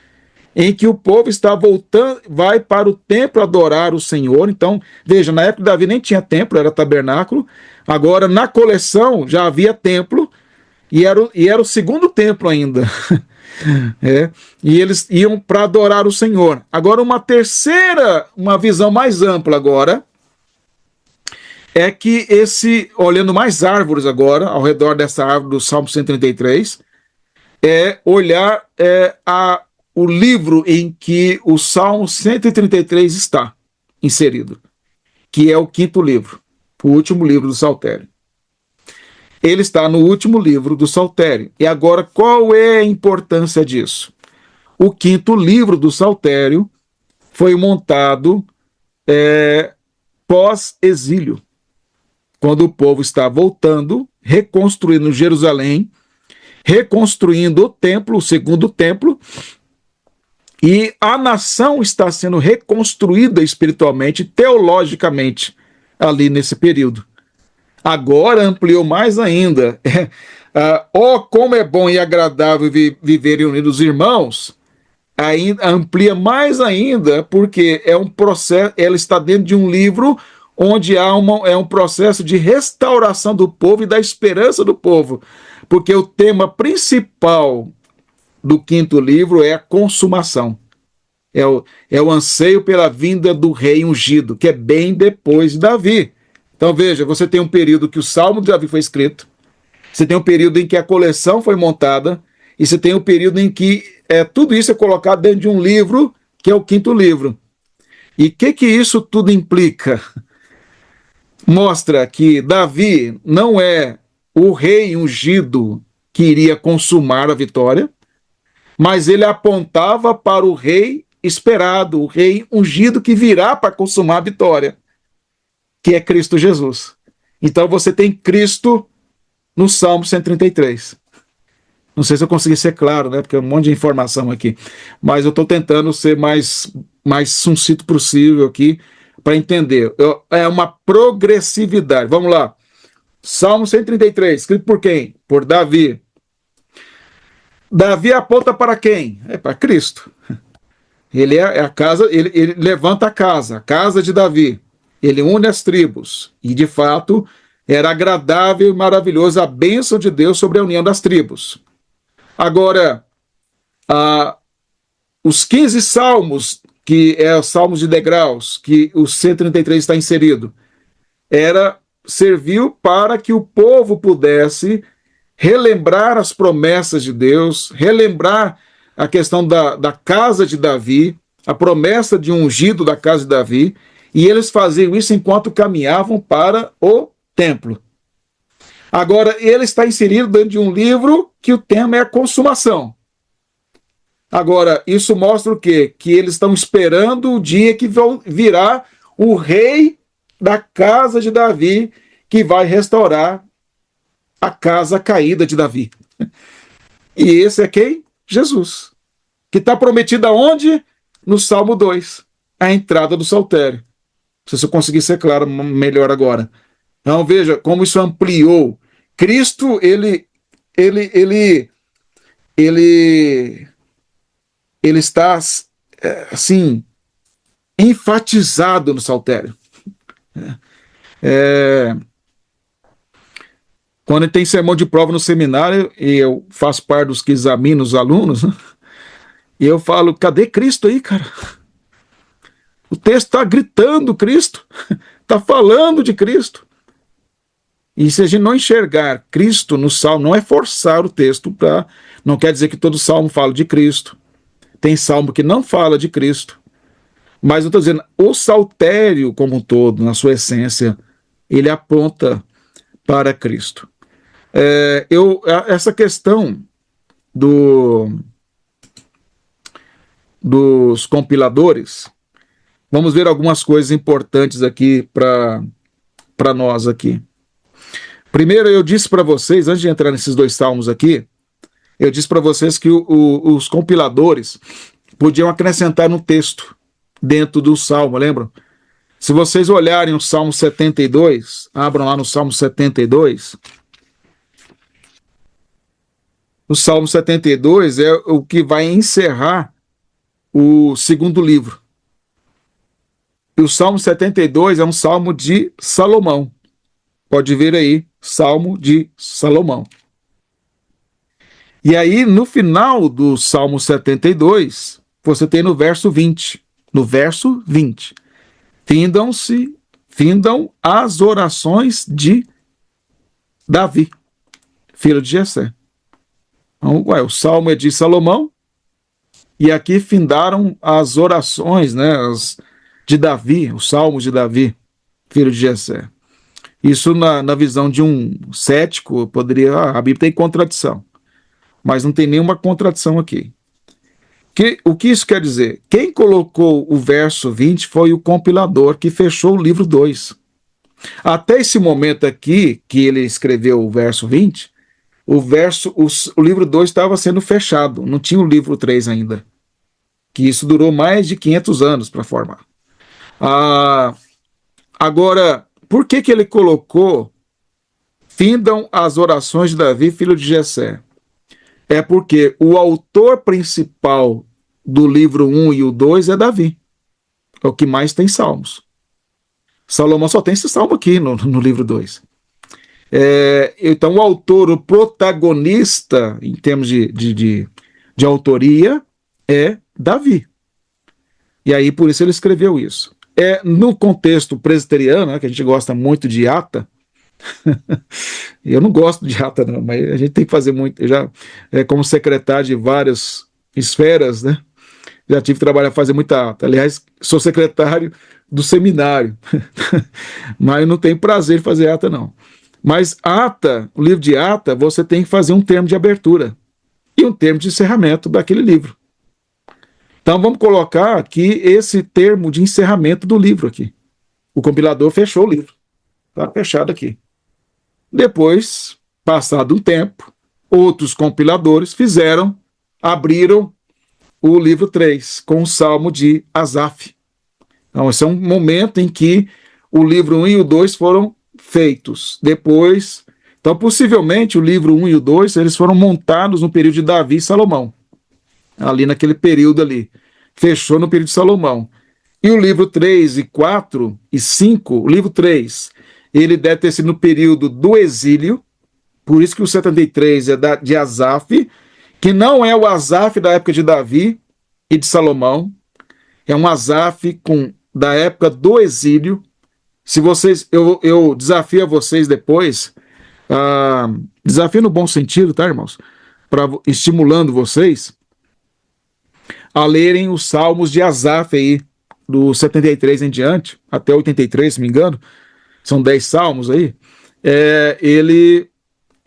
em que o povo está voltando, vai para o templo adorar o Senhor. Então, veja, na época de Davi nem tinha templo, era tabernáculo. Agora, na coleção, já havia templo, e era o segundo templo ainda. E eles iam para adorar o Senhor. Agora, uma visão mais ampla agora, é que olhando mais árvores agora, ao redor dessa árvore do Salmo 133, é olhar o livro em que o Salmo 133 está inserido, que é o quinto livro, o último livro do Saltério. Ele está no último livro do Saltério. E agora, qual é a importância disso? O quinto livro do Saltério foi montado pós-exílio, quando o povo está voltando, reconstruindo Jerusalém, reconstruindo o templo, o segundo templo, e a nação está sendo reconstruída espiritualmente, teologicamente, ali nesse período. Agora ampliou mais ainda. Como é bom e agradável viverem unidos os irmãos, ainda amplia mais ainda, porque é um processo, ela está dentro de um livro onde há um processo de restauração do povo e da esperança do povo, porque o tema principal do quinto livro é a consumação, é o anseio pela vinda do rei ungido, que é bem depois de Davi. Então veja, você tem um período que o Salmo de Davi foi escrito, você tem um período em que a coleção foi montada, e você tem um período em que tudo isso é colocado dentro de um livro, que é o quinto livro. E o que isso tudo implica? Mostra que Davi não é o rei ungido que iria consumar a vitória, mas ele apontava para o rei esperado, o rei ungido que virá para consumar a vitória, que é Cristo Jesus. Então você tem Cristo no Salmo 133. Não sei se eu consegui ser claro, né? Porque é um monte de informação aqui. Mas eu estou tentando ser mais sucinto possível aqui para entender. É uma progressividade. Vamos lá. Salmo 133, escrito por quem? Por Davi. Davi aponta para quem? Para Cristo. Ele é a casa, ele levanta a casa de Davi. Ele une as tribos. E, de fato, era agradável e maravilhosa a bênção de Deus sobre a união das tribos. Agora, os 15 salmos, que é os salmos de degraus, que o 133 está inserido, serviu para que o povo pudesse relembrar as promessas de Deus, relembrar a questão da casa de Davi, a promessa de um ungido da casa de Davi, e eles faziam isso enquanto caminhavam para o templo. Agora, ele está inserido dentro de um livro que o tema é a consumação. Agora, isso mostra o quê? Que eles estão esperando o dia que virá o rei da casa de Davi, que vai restaurar a casa caída de Davi. E esse é quem? Jesus. Que está prometido aonde? No Salmo 2, a entrada do saltério. Se eu conseguir ser claro melhor agora. Então veja como isso ampliou. Cristo, ele, ele, ele, ele está assim enfatizado no saltério. É, quando tem sermão de prova no seminário, e eu faço parte dos que examinam os alunos, né? E eu falo, cadê Cristo aí, cara? O texto está gritando Cristo, está falando de Cristo. E se a gente não enxergar Cristo no salmo, não é forçar o texto para. Não quer dizer que todo salmo fala de Cristo. Tem salmo que não fala de Cristo. Mas eu estou dizendo, o saltério como um todo, na sua essência, ele aponta para Cristo. Essa questão dos compiladores, vamos ver algumas coisas importantes aqui para nós aqui. Primeiro, eu disse para vocês, antes de entrar nesses dois salmos aqui, eu disse para vocês que os compiladores podiam acrescentar no texto dentro do salmo, lembram? Se vocês olharem o Salmo 72, abram lá no Salmo 72. O Salmo 72 é o que vai encerrar o segundo livro. E o Salmo 72 é um salmo de Salomão. Pode ver aí, Salmo de Salomão. E aí, no final do Salmo 72, você tem no verso 20. No verso 20. Findam as orações de Davi, filho de Jessé. Então, o Salmo é de Salomão, e aqui findaram as orações, né, de Davi, os Salmos de Davi, filho de Jessé. Isso na visão de um cético, poderia, a Bíblia tem contradição, mas não tem nenhuma contradição aqui. O que isso quer dizer? Quem colocou o verso 20 foi o compilador que fechou o livro 2. Até esse momento aqui, que ele escreveu o verso 20, o livro 2 estava sendo fechado, não tinha o livro 3 ainda. Que isso durou mais de 500 anos para formar. Agora, por que ele colocou findam as orações de Davi, filho de Jessé? É porque o autor principal do livro 1 e o 2 é Davi. É o que mais tem salmos. Salomão só tem esse salmo aqui no livro 2. Então, o autor, o protagonista, em termos de autoria, é Davi. E aí, por isso, ele escreveu isso. No contexto presbiteriano, né, que a gente gosta muito de ata, eu não gosto de ata, não, mas a gente tem que fazer muito. Eu já, como secretário de várias esferas, né? Já tive que trabalhar, fazer muita ata. Aliás, sou secretário do seminário, mas não tenho prazer em fazer ata, não. Mas ata, o livro de ata, você tem que fazer um termo de abertura e um termo de encerramento daquele livro. Então vamos colocar aqui esse termo de encerramento do livro aqui. O compilador fechou o livro. Está fechado aqui. Depois, passado um tempo, outros compiladores abriram o livro 3, com o Salmo de Asaf. Então, esse é um momento em que o livro 1 e o 2 foram feitos. Depois, então, possivelmente, o livro 1 e o 2, eles foram montados no período de Davi e Salomão. Ali naquele período ali. Fechou no período de Salomão. E o livro 3 e 4 e 5, o livro 3, ele deve ter sido no período do exílio, por isso que o 73 é de Asaf, que não é o Asaf da época de Davi e de Salomão, é um Asaf da época do exílio. Se vocês, eu desafio a vocês depois, desafio no bom sentido, tá, irmãos? Estimulando vocês a lerem os salmos de Asaf aí, do 73 em diante, até 83, se me engano, são 10 salmos aí. Ele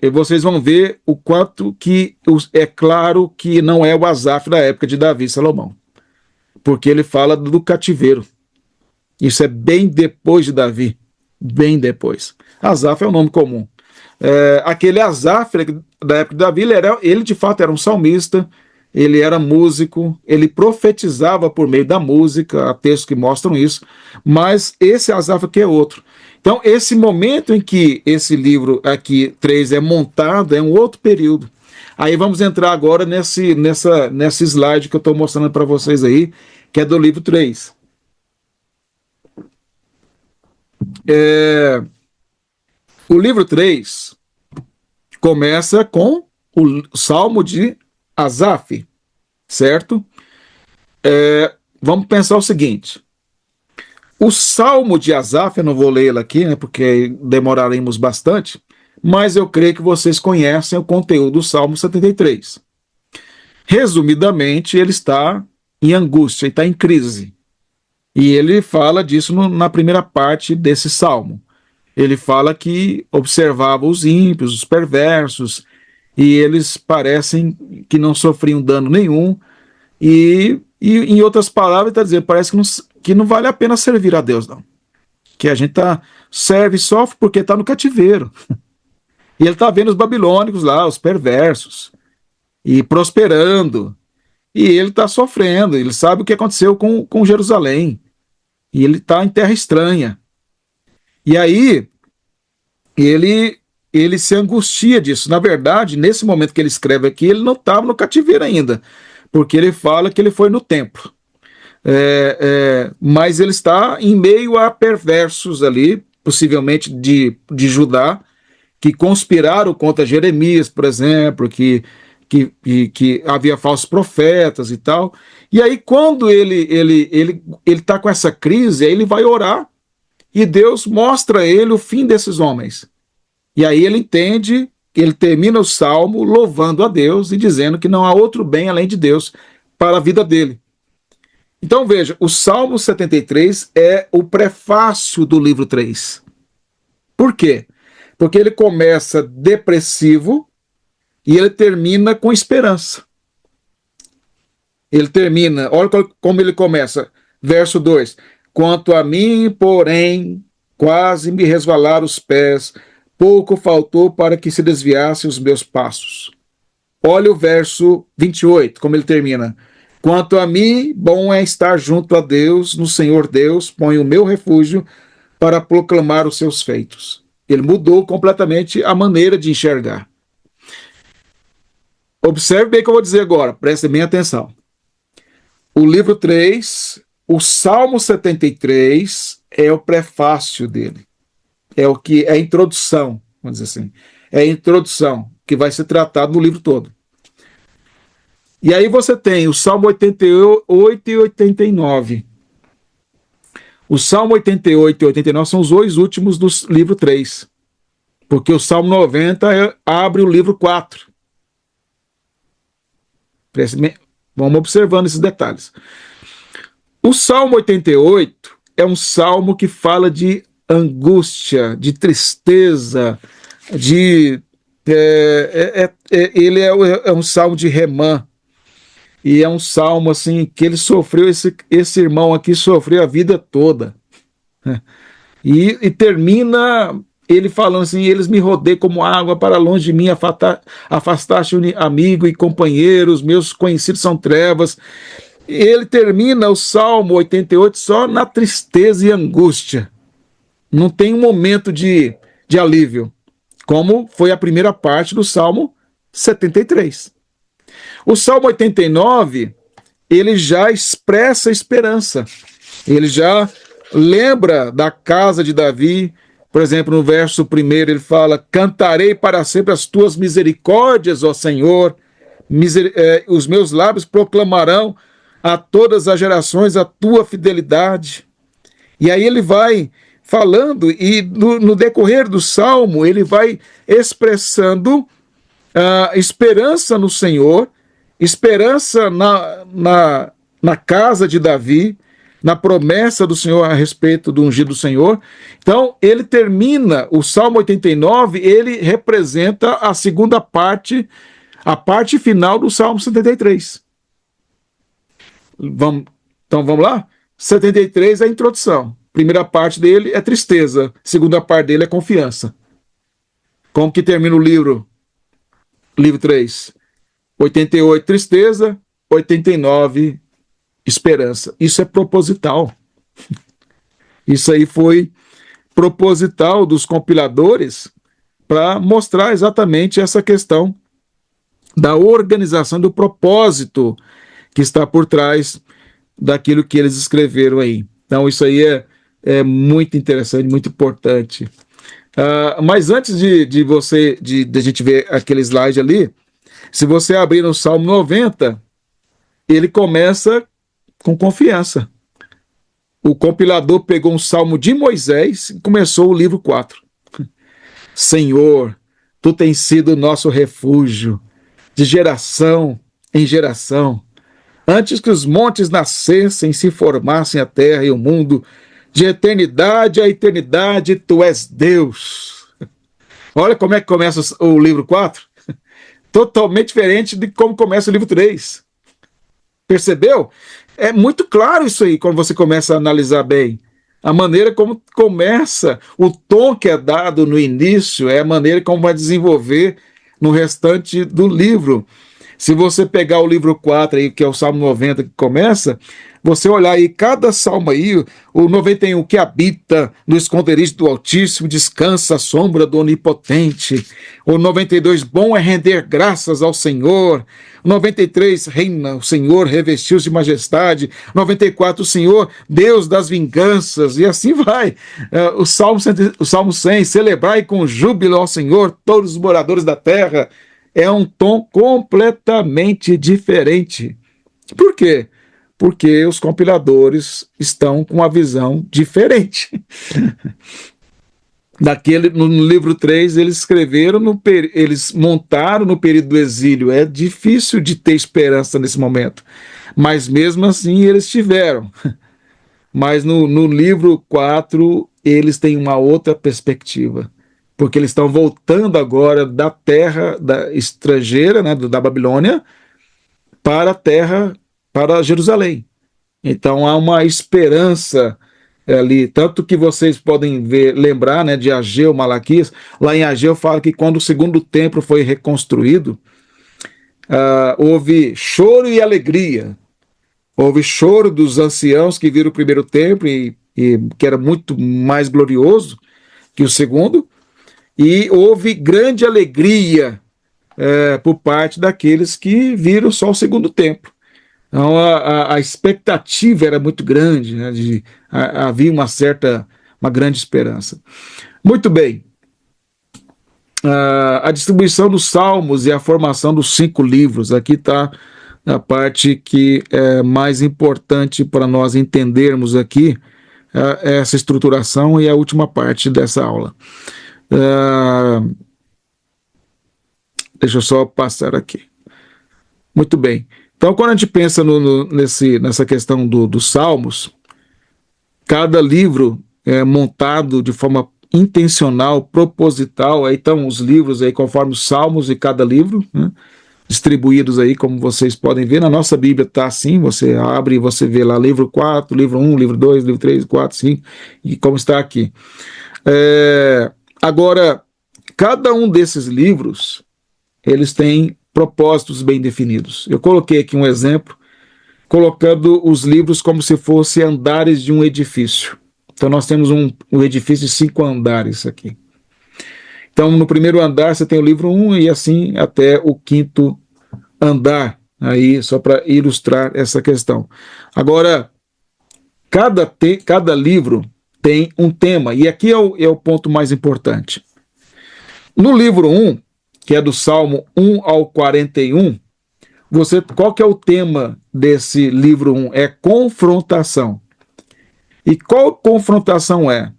e vocês vão ver o quanto que é claro que não é o Asaf da época de Davi e Salomão, porque ele fala do cativeiro. Isso é bem depois de Davi, bem depois. Asaf é um nome comum. Aquele Asaf da época de Davi, ele de fato era um salmista, ele era músico, ele profetizava por meio da música, há textos que mostram isso, mas esse Asaf aqui é outro. Então, esse momento em que esse livro aqui, 3, é montado, é um outro período. Aí vamos entrar agora nessa slide que eu estou mostrando para vocês aí, que é do livro 3. O livro 3 começa com o Salmo de Asaf, certo? Vamos pensar o seguinte. O Salmo de Asaf, eu não vou lê-lo aqui, né, porque demoraremos bastante, mas eu creio que vocês conhecem o conteúdo do Salmo 73. Resumidamente, ele está em angústia, ele está em crise. E ele fala disso na primeira parte desse Salmo. Ele fala que observava os ímpios, os perversos, e eles parecem que não sofriam dano nenhum, e em outras palavras, está dizendo, parece que não vale a pena servir a Deus, não. Que a gente serve e sofre porque está no cativeiro. E ele está vendo os babilônicos lá, os perversos, e prosperando, e ele está sofrendo, ele sabe o que aconteceu com Jerusalém, e ele está em terra estranha. E aí, ele se angustia disso. Na verdade, nesse momento que ele escreve aqui, ele não estava no cativeiro ainda, porque ele fala que ele foi no templo. Mas ele está em meio a perversos ali, possivelmente de Judá, que conspiraram contra Jeremias, por exemplo, que havia falsos profetas e tal. E aí, quando ele está com essa crise, aí ele vai orar e Deus mostra a ele o fim desses homens. E aí ele entende, ele termina o salmo louvando a Deus e dizendo que não há outro bem além de Deus para a vida dele. Então veja, o Salmo 73 é o prefácio do livro 3. Por quê? Porque ele começa depressivo e ele termina com esperança. Ele termina, olha como ele começa, verso 2: quanto a mim, porém, quase me resvalaram os pés, pouco faltou para que se desviassem os meus passos. Olha o verso 28, como ele termina. Quanto a mim, bom é estar junto a Deus, no Senhor Deus, ponho o meu refúgio para proclamar os seus feitos. Ele mudou completamente a maneira de enxergar. Observe bem o que eu vou dizer agora, prestem bem atenção. O livro 3, o Salmo 73 é o prefácio dele. É o que é a introdução, vamos dizer assim. É a introdução que vai ser tratado no livro todo. E aí você tem o Salmo 88 e 89. O Salmo 88 e 89 são os dois últimos do livro 3. Porque o Salmo 90 abre o livro 4. Vamos observando esses detalhes. O Salmo 88 é um salmo que fala de angústia, de tristeza, ele é um salmo de Remã. E é um salmo assim que ele sofreu, esse irmão aqui sofreu a vida toda. E termina ele falando assim: eles me rodeiam como água, para longe de mim afastaste amigo e companheiros, meus conhecidos são trevas. E ele termina o Salmo 88 só na tristeza e angústia. Não tem um momento de alívio, como foi a primeira parte do Salmo 73. O Salmo 89, ele já expressa esperança. Ele já lembra da casa de Davi. Por exemplo, no verso 1 ele fala: cantarei para sempre as tuas misericórdias, ó Senhor. Os meus lábios proclamarão a todas as gerações a tua fidelidade. E aí ele vai falando, e no decorrer do Salmo, ele vai expressando esperança no Senhor, esperança na casa de Davi, na promessa do Senhor a respeito do ungido do Senhor. Então, ele termina, o Salmo 89, ele representa a segunda parte, a parte final do Salmo 73. Então, vamos lá? 73 é a introdução. Primeira parte dele é tristeza, segunda parte dele é confiança. Como que termina o livro? Livro 3. 88, tristeza. 89, esperança. Isso é proposital. Isso aí foi proposital dos compiladores para mostrar exatamente essa questão da organização, do propósito que está por trás daquilo que eles escreveram aí. Então, isso aí é muito interessante, muito importante. Mas antes de a gente ver aquele slide ali, se você abrir no Salmo 90, ele começa com confiança. O compilador pegou um salmo de Moisés e começou o livro 4. Senhor, tu tens sido nosso refúgio, de geração em geração. Antes que os montes nascessem, se formassem a terra e o mundo, de eternidade a eternidade, tu és Deus. Olha como é que começa o livro 4. Totalmente diferente de como começa o livro 3. Percebeu? É muito claro isso aí, quando você começa a analisar bem. A maneira como começa, o tom que é dado no início, é a maneira como vai desenvolver no restante do livro. Se você pegar o livro 4, aí, que é o Salmo 90 que começa, você olhar aí cada salmo aí, o 91, que habita no esconderijo do Altíssimo, descansa à sombra do Onipotente. O 92, bom é render graças ao Senhor. O 93, reina o Senhor, revestiu-se de majestade. 94, o Senhor, Deus das vinganças. E assim vai. O Salmo 100, celebrai com júbilo ao Senhor todos os moradores da terra. É um tom completamente diferente. Por quê? Porque os compiladores estão com uma visão diferente. No livro 3, eles escreveram, eles montaram no período do exílio. É difícil de ter esperança nesse momento. Mas mesmo assim eles tiveram. Mas no livro 4, eles têm uma outra perspectiva. Porque eles estão voltando agora da terra estrangeira, né, da Babilônia, para a terra, para Jerusalém. Então há uma esperança ali, tanto que vocês podem lembrar, né, de Ageu, Malaquias. Lá em Ageu fala que quando o segundo templo foi reconstruído, houve choro e alegria. Houve choro dos anciãos que viram o primeiro templo, e que era muito mais glorioso que o segundo, e houve grande alegria por parte daqueles que viram só o segundo templo. Então a expectativa era muito grande, né, havia uma grande esperança. Muito bem. A distribuição dos salmos e a formação dos 5 livros, aqui está a parte que é mais importante para nós entendermos aqui essa estruturação, e a última parte dessa aula. Deixa eu só passar aqui. Muito bem. Então, quando a gente pensa nessa questão dos salmos, cada livro é montado de forma intencional, proposital. Aí estão os livros aí conforme os salmos de cada livro, né, distribuídos aí, como vocês podem ver. Na nossa Bíblia está assim, você abre e você vê lá livro 4, livro 1, livro 2, livro 3, 4, 5, e como está aqui. Agora, cada um desses livros, eles têm propósitos bem definidos. Eu coloquei aqui um exemplo, colocando os livros como se fossem andares de um edifício. Então nós temos um edifício de 5 andares aqui. Então no primeiro andar você tem o livro 1 e assim até o 5º andar, aí só para ilustrar essa questão. Agora, cada livro tem um tema, e aqui é o ponto mais importante. No livro 1, que é do Salmo 1 ao 41, qual que é o tema desse livro 1? É confrontação. E qual confrontação é?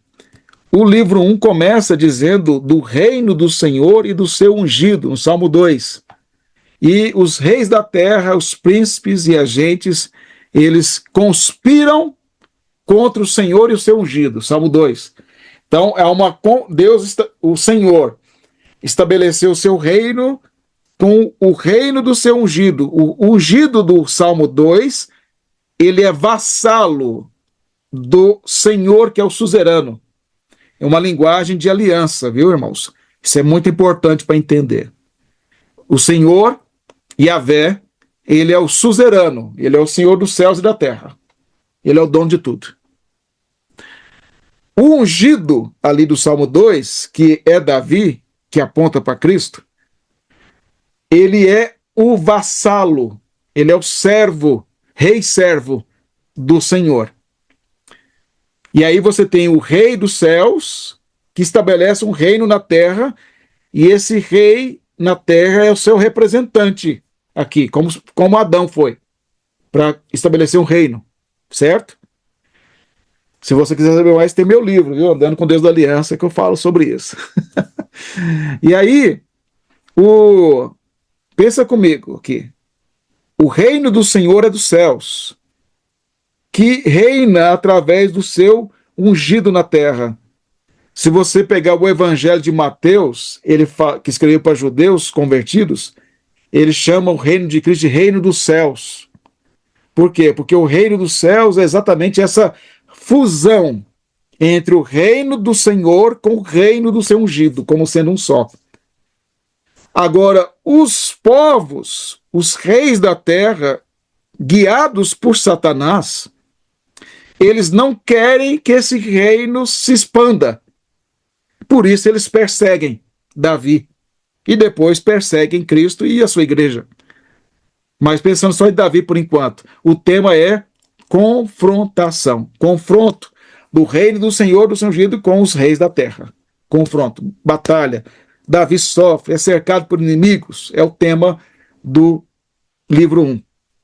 O livro 1 começa dizendo do reino do Senhor e do seu ungido, no Salmo 2. E os reis da terra, os príncipes e agentes, eles conspiram contra o Senhor e o seu ungido. Salmo 2. Então, Deus, o Senhor, estabeleceu o seu reino com o reino do seu ungido. O ungido do Salmo 2, ele é vassalo do Senhor, que é o suzerano. É uma linguagem de aliança, viu, irmãos? Isso é muito importante para entender. O Senhor, Yahvé, ele é o suzerano, ele é o Senhor dos céus e da terra. Ele é o dono de tudo. O ungido ali do Salmo 2, que é Davi, que aponta para Cristo, ele é o vassalo, ele é o servo, rei-servo do Senhor. E aí você tem o rei dos céus, que estabelece um reino na terra, e esse rei na terra é o seu representante aqui, como Adão foi, para estabelecer um reino, certo? Se você quiser saber mais, tem meu livro, viu? Andando com Deus da Aliança, que eu falo sobre isso. E aí, pensa comigo aqui. O reino do Senhor é dos céus, que reina através do seu ungido na terra. Se você pegar o Evangelho de Mateus, que escreveu para judeus convertidos, ele chama o reino de Cristo de reino dos céus. Por quê? Porque o reino dos céus é exatamente essa fusão entre o reino do Senhor com o reino do seu ungido, como sendo um só. Agora, os povos, os reis da terra, guiados por Satanás, eles não querem que esse reino se expanda. Por isso eles perseguem Davi e depois perseguem Cristo e a sua igreja. Mas pensando só em Davi por enquanto, o tema é confrontação, confronto do reino do Senhor do seu ungido com os reis da terra. Confronto, batalha. Davi sofre, é cercado por inimigos, é o tema do livro 1.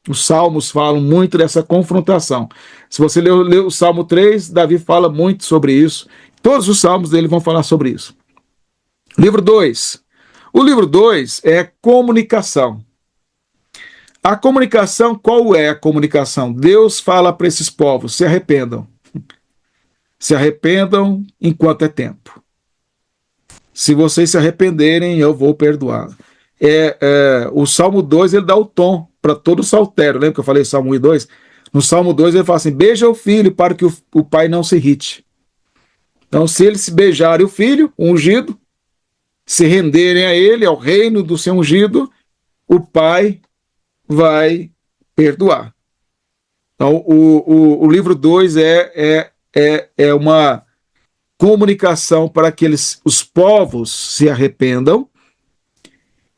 Os salmos falam muito dessa confrontação. Se você ler o Salmo 3, Davi fala muito sobre isso. Todos os salmos dele vão falar sobre isso. Livro 2. O livro 2 é comunicação. A comunicação, qual é a comunicação? Deus fala para esses povos, se arrependam. Se arrependam enquanto é tempo. Se vocês se arrependerem, eu vou perdoar. O Salmo 2, ele dá o tom para todo o saltério. Lembra que eu falei Salmo 1 e 2? No Salmo 2 ele fala assim, beija o filho para que o pai não se irrite. Então, se eles se beijarem o filho, o ungido, se renderem a ele, ao reino do seu ungido, o pai vai perdoar. Então, o livro 2 é uma comunicação para que os povos se arrependam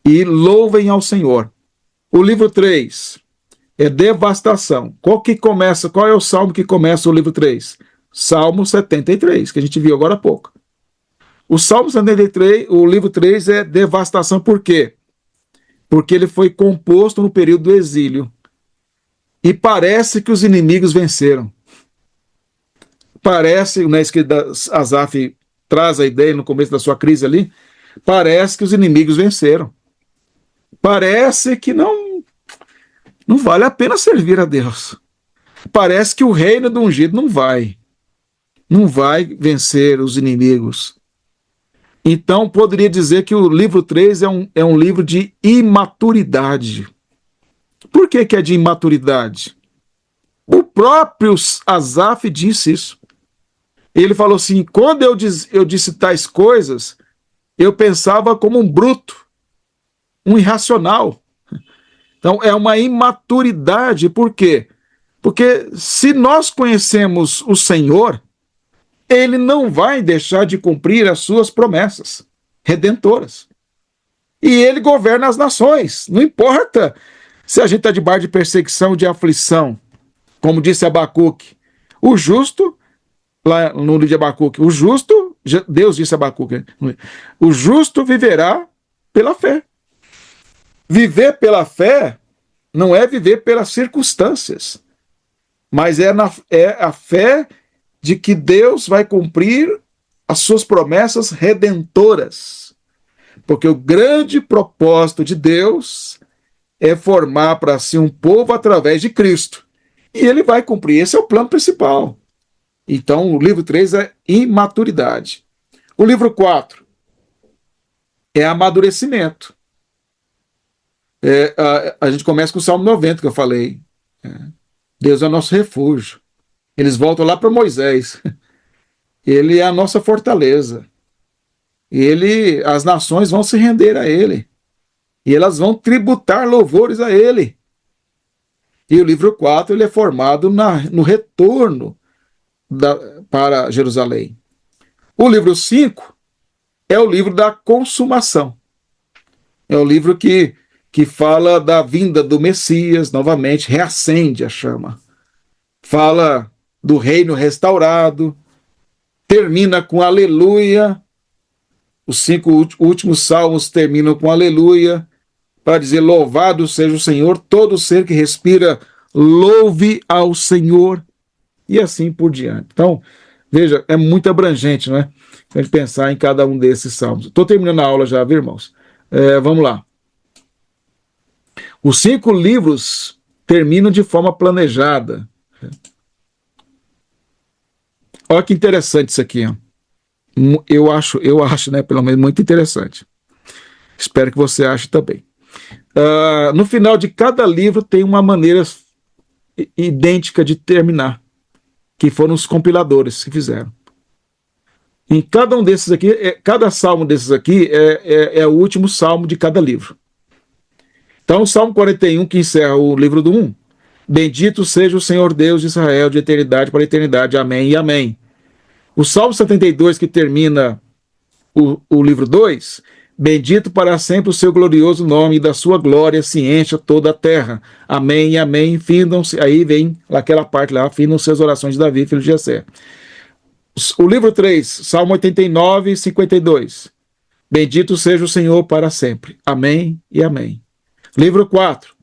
e louvem ao Senhor. O livro 3 é devastação. Qual é o salmo que começa o livro 3? Salmo 73, que a gente viu agora há pouco. O Salmo 73, o livro 3 é devastação, por quê? Porque ele foi composto no período do exílio. E parece que os inimigos venceram. Parece, né, que Asaf traz a ideia no começo da sua crise ali, parece que os inimigos venceram. Parece que não vale a pena servir a Deus. Parece que o reino do ungido não vai vencer os inimigos. Então, poderia dizer que o livro 3 é um livro de imaturidade. Por que é de imaturidade? O próprio Asaf disse isso. Ele falou assim, quando eu disse tais coisas, eu pensava como um bruto, um irracional. Então, é uma imaturidade. Por quê? Porque se nós conhecemos o Senhor, ele não vai deixar de cumprir as suas promessas redentoras. E ele governa as nações. Não importa se a gente está debaixo de perseguição, de aflição. Como disse Abacuque, o justo, lá no livro de Abacuque, Deus disse a Abacuque, o justo viverá pela fé. Viver pela fé não é viver pelas circunstâncias, mas é a fé de que Deus vai cumprir as suas promessas redentoras. Porque o grande propósito de Deus é formar para si um povo através de Cristo. E ele vai cumprir, esse é o plano principal. Então, o livro 3 é imaturidade. O livro 4 é amadurecimento. A gente começa com o Salmo 90, que eu falei. Deus é o nosso refúgio. Eles voltam lá para Moisés. Ele é a nossa fortaleza. As nações vão se render a ele. E elas vão tributar louvores a ele. E o livro 4 ele é formado no retorno para Jerusalém. O livro 5 é o livro da consumação. É o livro que fala da vinda do Messias, novamente, reacende a chama. Fala do reino restaurado, termina com aleluia. Os 5 últimos salmos terminam com aleluia, para dizer louvado seja o Senhor, todo ser que respira, louve ao Senhor, e assim por diante. Então, veja, é muito abrangente, né? A gente pensar em cada um desses salmos. Estou terminando a aula já, viu, irmãos? Vamos lá. Os 5 livros terminam de forma planejada. Olha que interessante isso aqui. Ó. Eu acho, né, pelo menos, muito interessante. Espero que você ache também. No final de cada livro tem uma maneira idêntica de terminar, que foram os compiladores que fizeram. Em cada um desses aqui, cada salmo desses aqui é o último salmo de cada livro. Então, o Salmo 41, que encerra o livro do 1, bendito seja o Senhor Deus de Israel, de eternidade para eternidade, amém e amém. O Salmo 72, que termina o livro 2, bendito para sempre o seu glorioso nome, e da sua glória se encha toda a terra, amém e amém. Findam-se, aí vem aquela parte lá, findam-se as orações de Davi, filho de Jessé. O livro 3, Salmo 89 e 52, bendito seja o Senhor para sempre, amém e amém. Livro 4,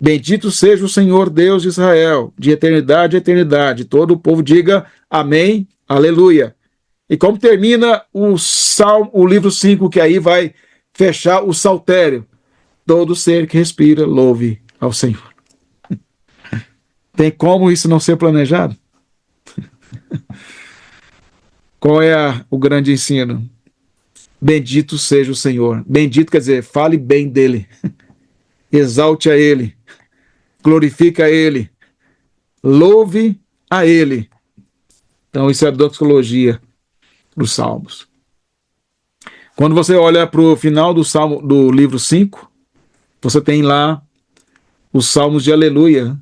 bendito seja o Senhor Deus de Israel, de eternidade a eternidade. Todo o povo diga amém, aleluia. E como termina o livro 5, que aí vai fechar o saltério? Todo ser que respira, louve ao Senhor. Tem como isso não ser planejado? Qual é o grande ensino? Bendito seja o Senhor. Bendito quer dizer, fale bem dele. Exalte a ele. Glorifique a ele. Louve a ele. Então, isso é a doxologia dos Salmos. Quando você olha para o final do livro 5, você tem lá os Salmos de aleluia.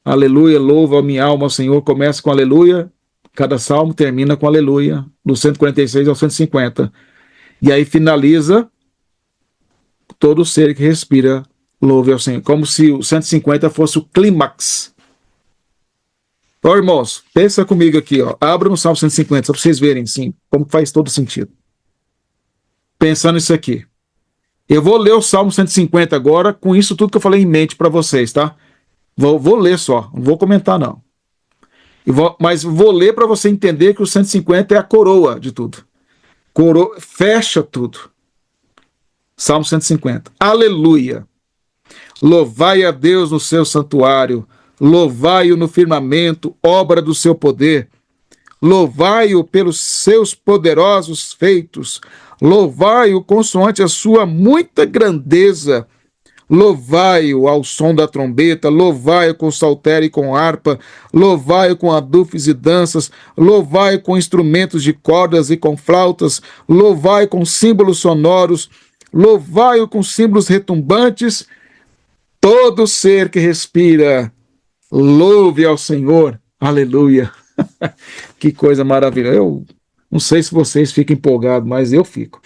Aleluia, louva a minha alma ao Senhor. Começa com aleluia, cada salmo termina com aleluia, do 146 ao 150. E aí finaliza todo ser que respira, louve ao Senhor. Como se o 150 fosse o clímax. Ó, irmãos, pensa comigo aqui, ó. Abra no Salmo 150, só para vocês verem, sim, como faz todo sentido. Pensando nisso aqui. Eu vou ler o Salmo 150 agora, com isso tudo que eu falei em mente para vocês, tá? Vou ler só, não vou comentar não. Mas vou ler para você entender que o 150 é a coroa de tudo. Fecha tudo. Salmo 150. Aleluia. Louvai a Deus no seu santuário, louvai-o no firmamento, obra do seu poder. Louvai-o pelos seus poderosos feitos, louvai-o consoante a sua muita grandeza. Louvai-o ao som da trombeta, louvai-o com saltério e com harpa, louvai-o com adufes e danças, louvai-o com instrumentos de cordas e com flautas, louvai-o com símbolos sonoros, louvai-o com símbolos retumbantes. Todo ser que respira, louve ao Senhor. Aleluia. Que coisa maravilhosa. Eu não sei se vocês ficam empolgados, mas eu fico.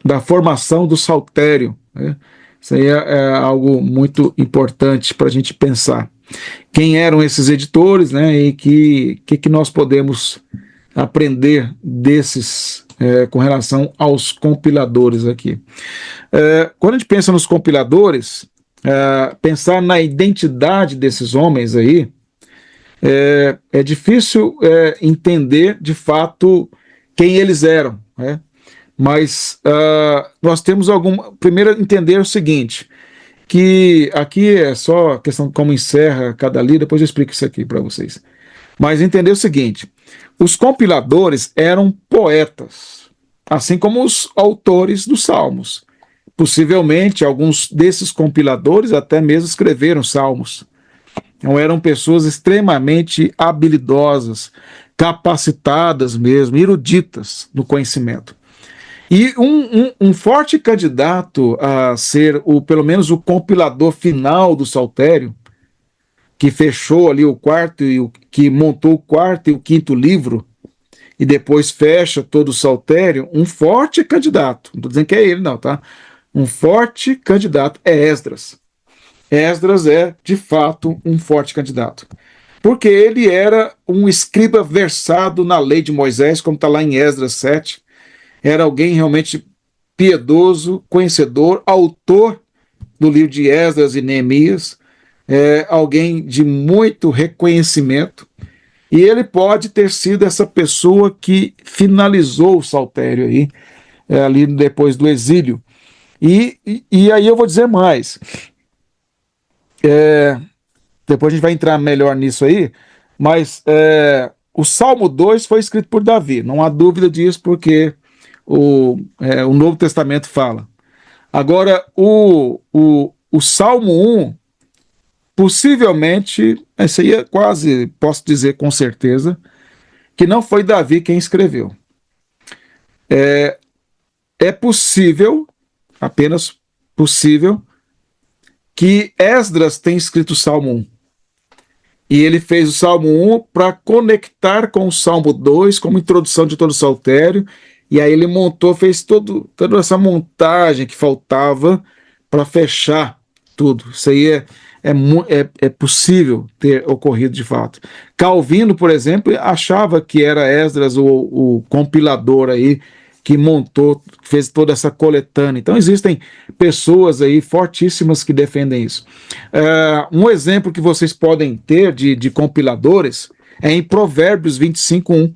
Da formação do saltério, né? Isso aí é algo muito importante para a gente pensar. Quem eram esses editores, né? E que nós podemos aprender desses com relação aos compiladores aqui. Quando a gente pensa nos compiladores, pensar na identidade desses homens aí, é difícil entender de fato quem eles eram, né? Mas nós temos primeiro entender o seguinte, que aqui é só questão de como encerra cada livro, depois eu explico isso aqui para vocês. Mas entender o seguinte: os compiladores eram poetas, assim como os autores dos salmos. Possivelmente, alguns desses compiladores até mesmo escreveram salmos. Então, eram pessoas extremamente habilidosas, capacitadas mesmo, eruditas no conhecimento. E um forte candidato a ser pelo menos o compilador final do Saltério, que fechou ali o quarto que montou o quarto e o quinto livro, e depois fecha todo o Saltério, um forte candidato, não estou dizendo que é ele, não, tá? Um forte candidato é Esdras. Esdras é, de fato, um forte candidato. Porque ele era um escriba versado na lei de Moisés, como está lá em Esdras 7. Era alguém realmente piedoso, conhecedor, autor do livro de Esdras e Neemias, alguém de muito reconhecimento. E ele pode ter sido essa pessoa que finalizou o Saltério aí, ali depois do exílio. E aí eu vou dizer mais. Depois a gente vai entrar melhor nisso aí, mas o Salmo 2 foi escrito por Davi, não há dúvida disso, porque o Novo Testamento fala. Agora, o Salmo 1, possivelmente, esse aí é quase, posso dizer com certeza, que não foi Davi quem escreveu. É possível, apenas possível, que Esdras tenha escrito o Salmo 1. E ele fez o Salmo 1 para conectar com o Salmo 2, como introdução de todo o saltério. E aí ele fez toda essa montagem que faltava para fechar tudo. Isso aí é possível ter ocorrido de fato. Calvino, por exemplo, achava que era Esdras o compilador aí que montou, fez toda essa coletânea. Então existem pessoas aí fortíssimas que defendem isso. Um exemplo que vocês podem ter de compiladores é em Provérbios 25:1.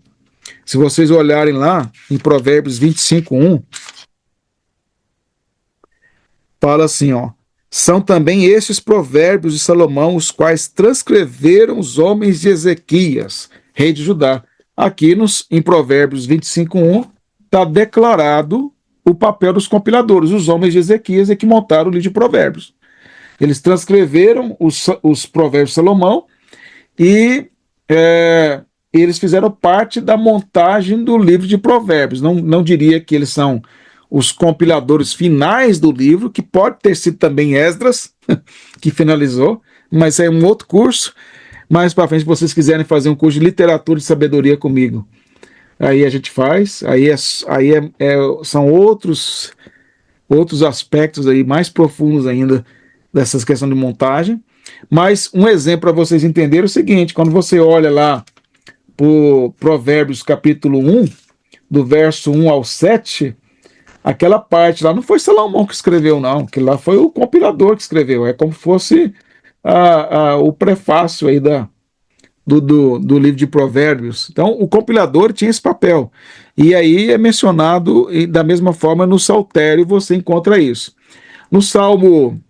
Se vocês olharem lá em Provérbios 25:1, fala assim, ó: são também estes provérbios de Salomão os quais transcreveram os homens de Ezequias, rei de Judá. Aqui em Provérbios 25:1 está declarado o papel dos compiladores. Os homens de Ezequias é que montaram o livro de Provérbios. Eles transcreveram os provérbios de Salomão e eles fizeram parte da montagem do livro de Provérbios. Não diria que eles são os compiladores finais do livro, que pode ter sido também Esdras, que finalizou, mas é um outro curso. Mais para frente, se vocês quiserem fazer um curso de literatura e sabedoria comigo, aí a gente faz. São outros aspectos aí mais profundos ainda dessas questões de montagem. Mas um exemplo para vocês entenderem é o seguinte: quando você olha lá por Provérbios capítulo 1, do verso 1 ao 7, aquela parte lá não foi Salomão que escreveu, não. Aquilo lá foi o compilador que escreveu. É como se fosse o prefácio aí do livro de Provérbios. Então, o compilador tinha esse papel. E aí é mencionado, e da mesma forma, no Saltério você encontra isso. No Salmo,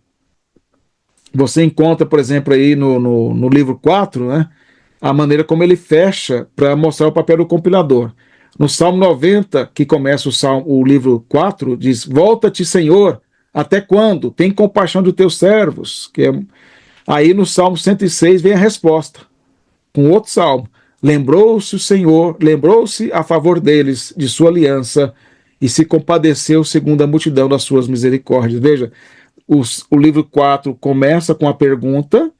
você encontra, por exemplo, aí no livro 4, né, a maneira como ele fecha para mostrar o papel do compilador. No Salmo 90, que começa o livro 4, diz: volta-te, Senhor, até quando? Tem compaixão dos teus servos. Aí no Salmo 106 vem a resposta, com outro salmo: lembrou-se o Senhor, lembrou-se a favor deles de sua aliança e se compadeceu segundo a multidão das suas misericórdias. Veja, o livro 4 começa com a pergunta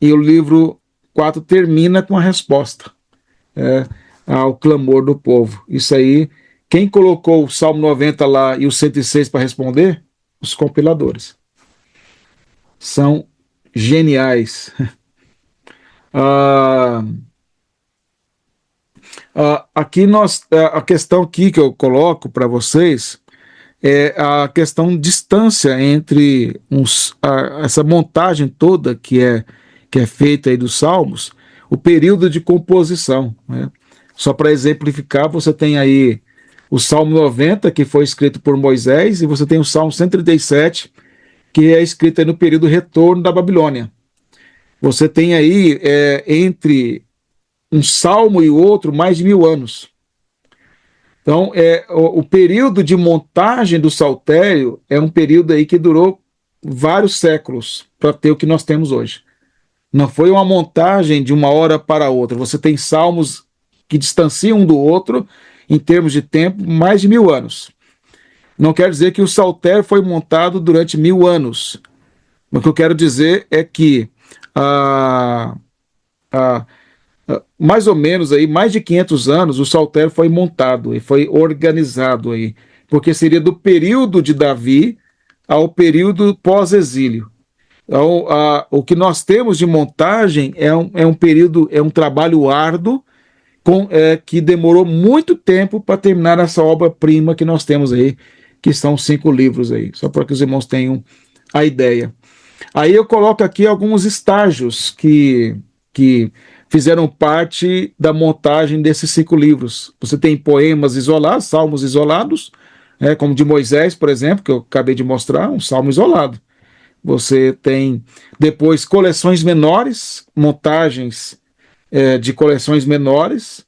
e o livro 4 termina com a resposta ao clamor do povo. Isso aí, quem colocou o Salmo 90 lá e o 106 para responder? Os compiladores. São geniais. Aqui a questão aqui que eu coloco para vocês é a questão de distância entre essa montagem toda que é feita aí dos salmos, o período de composição, né? Só para exemplificar, você tem aí o Salmo 90, que foi escrito por Moisés, e você tem o Salmo 137, que é escrito aí no período retorno da Babilônia. Você tem aí entre um salmo e o outro mais de 1000 anos. Então, o período de montagem do saltério é um período aí que durou vários séculos para ter o que nós temos hoje. Não foi uma montagem de uma hora para outra. Você tem salmos que distanciam um do outro, em termos de tempo, mais de 1000 anos. Não quer dizer que o saltério foi montado durante 1000 anos. O que eu quero dizer é que ah, ah, mais ou menos aí, mais de 500 anos, o saltério foi montado e foi organizado aí, porque seria do período de Davi ao período pós-exílio. Então, o que nós temos de montagem é um período, é um trabalho árduo, que demorou muito tempo para terminar essa obra-prima que nós temos aí, que são 5 livros aí, só para que os irmãos tenham a ideia. Aí eu coloco aqui alguns estágios que fizeram parte da montagem desses 5 livros. Você tem poemas isolados, salmos isolados, como de Moisés, por exemplo, que eu acabei de mostrar, um salmo isolado. Você tem depois coleções menores, montagens de coleções menores,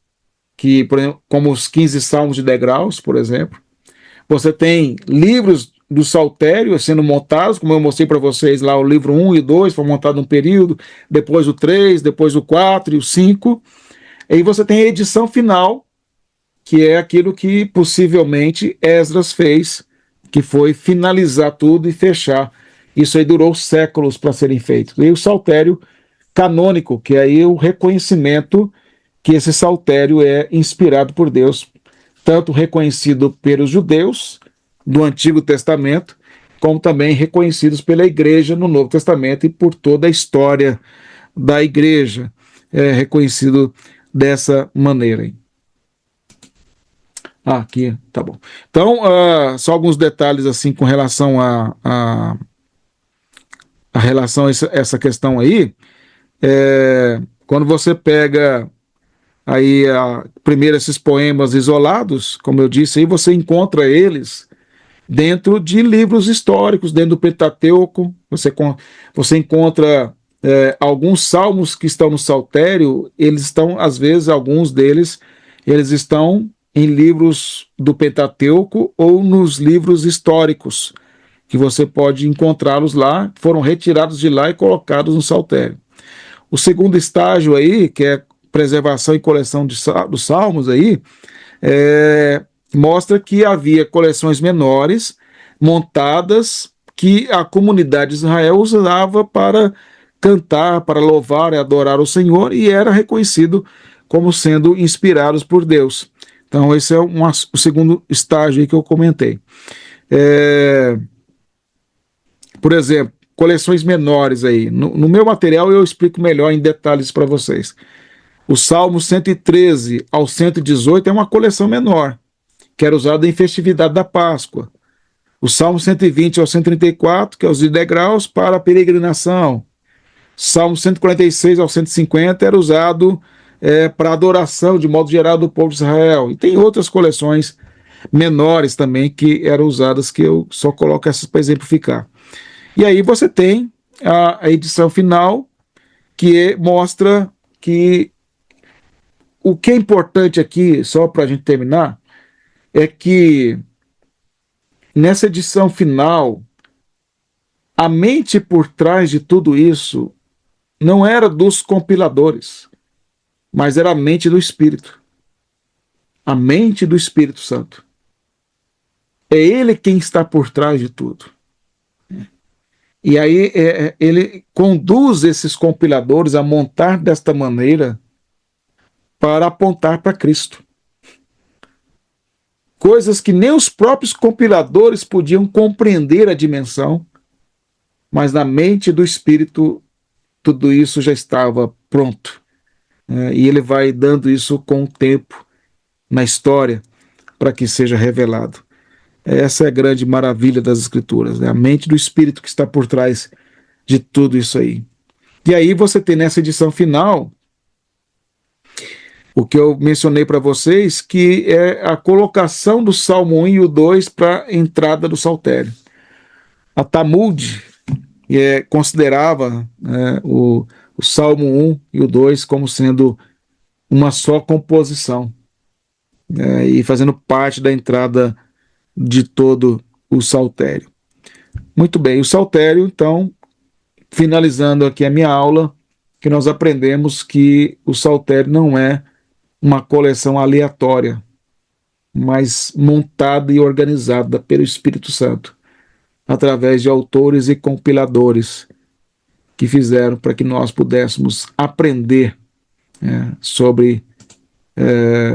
que, por exemplo, como os 15 Salmos de Degraus, por exemplo. Você tem livros do Saltério sendo montados, como eu mostrei para vocês lá, o livro 1 e 2 foi montado num período, depois o 3, depois o 4 e o 5. E você tem a edição final, que é aquilo que possivelmente Esdras fez, que foi finalizar tudo e fechar. Isso aí durou séculos para serem feitos. E o Saltério canônico, que é aí o reconhecimento que esse saltério é inspirado por Deus, tanto reconhecido pelos judeus do Antigo Testamento, como também reconhecidos pela Igreja no Novo Testamento e por toda a história da Igreja, reconhecido dessa maneira. Aqui, tá bom. Então, só alguns detalhes assim com relação a relação a essa questão aí. Quando você pega aí, primeiro, esses poemas isolados, como eu disse, aí você encontra eles dentro de livros históricos, dentro do Pentateuco. Você encontra alguns salmos que estão no Saltério, eles estão, às vezes, alguns deles, eles estão em livros do Pentateuco ou nos livros históricos, que você pode encontrá-los lá, foram retirados de lá e colocados no Saltério. O segundo estágio aí, que é preservação e coleção dos salmos aí, mostra que havia coleções menores montadas que a comunidade de Israel usava para cantar, para louvar e adorar o Senhor, e era reconhecido como sendo inspirados por Deus. Então esse é o segundo estágio aí que eu comentei. Por exemplo, coleções menores aí. No meu material eu explico melhor em detalhes para vocês. O Salmo 113 ao 118 é uma coleção menor, que era usada em festividade da Páscoa. O Salmo 120 ao 134, que é os de degraus para a peregrinação. Salmo 146 ao 150 era usado para adoração, de modo geral, do povo de Israel. E tem outras coleções menores também que eram usadas, que eu só coloco essas para exemplificar. E aí você tem a edição final, que mostra que o que é importante aqui, só para a gente terminar, é que nessa edição final, a mente por trás de tudo isso não era dos compiladores, mas era a mente do Espírito. A mente do Espírito Santo. É ele quem está por trás de tudo. E aí ele conduz esses compiladores a montar desta maneira para apontar para Cristo. Coisas que nem os próprios compiladores podiam compreender a dimensão, mas na mente do Espírito tudo isso já estava pronto. E ele vai dando isso com o tempo na história para que seja revelado. Essa é a grande maravilha das Escrituras, né? A mente do Espírito que está por trás de tudo isso aí. E aí você tem nessa edição final o que eu mencionei para vocês, que é a colocação do Salmo 1 e o 2 para a entrada do Saltério. A Talmud considerava o Salmo 1 e o 2 como sendo uma só composição, né, e fazendo parte da entrada de todo o saltério. Muito bem, o saltério, então, finalizando aqui a minha aula, que nós aprendemos que o saltério não é uma coleção aleatória, mas montada e organizada pelo Espírito Santo, através de autores e compiladores que fizeram para que nós pudéssemos aprender sobre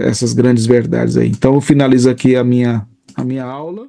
essas grandes verdades aí. Então, eu finalizo aqui a minha aula.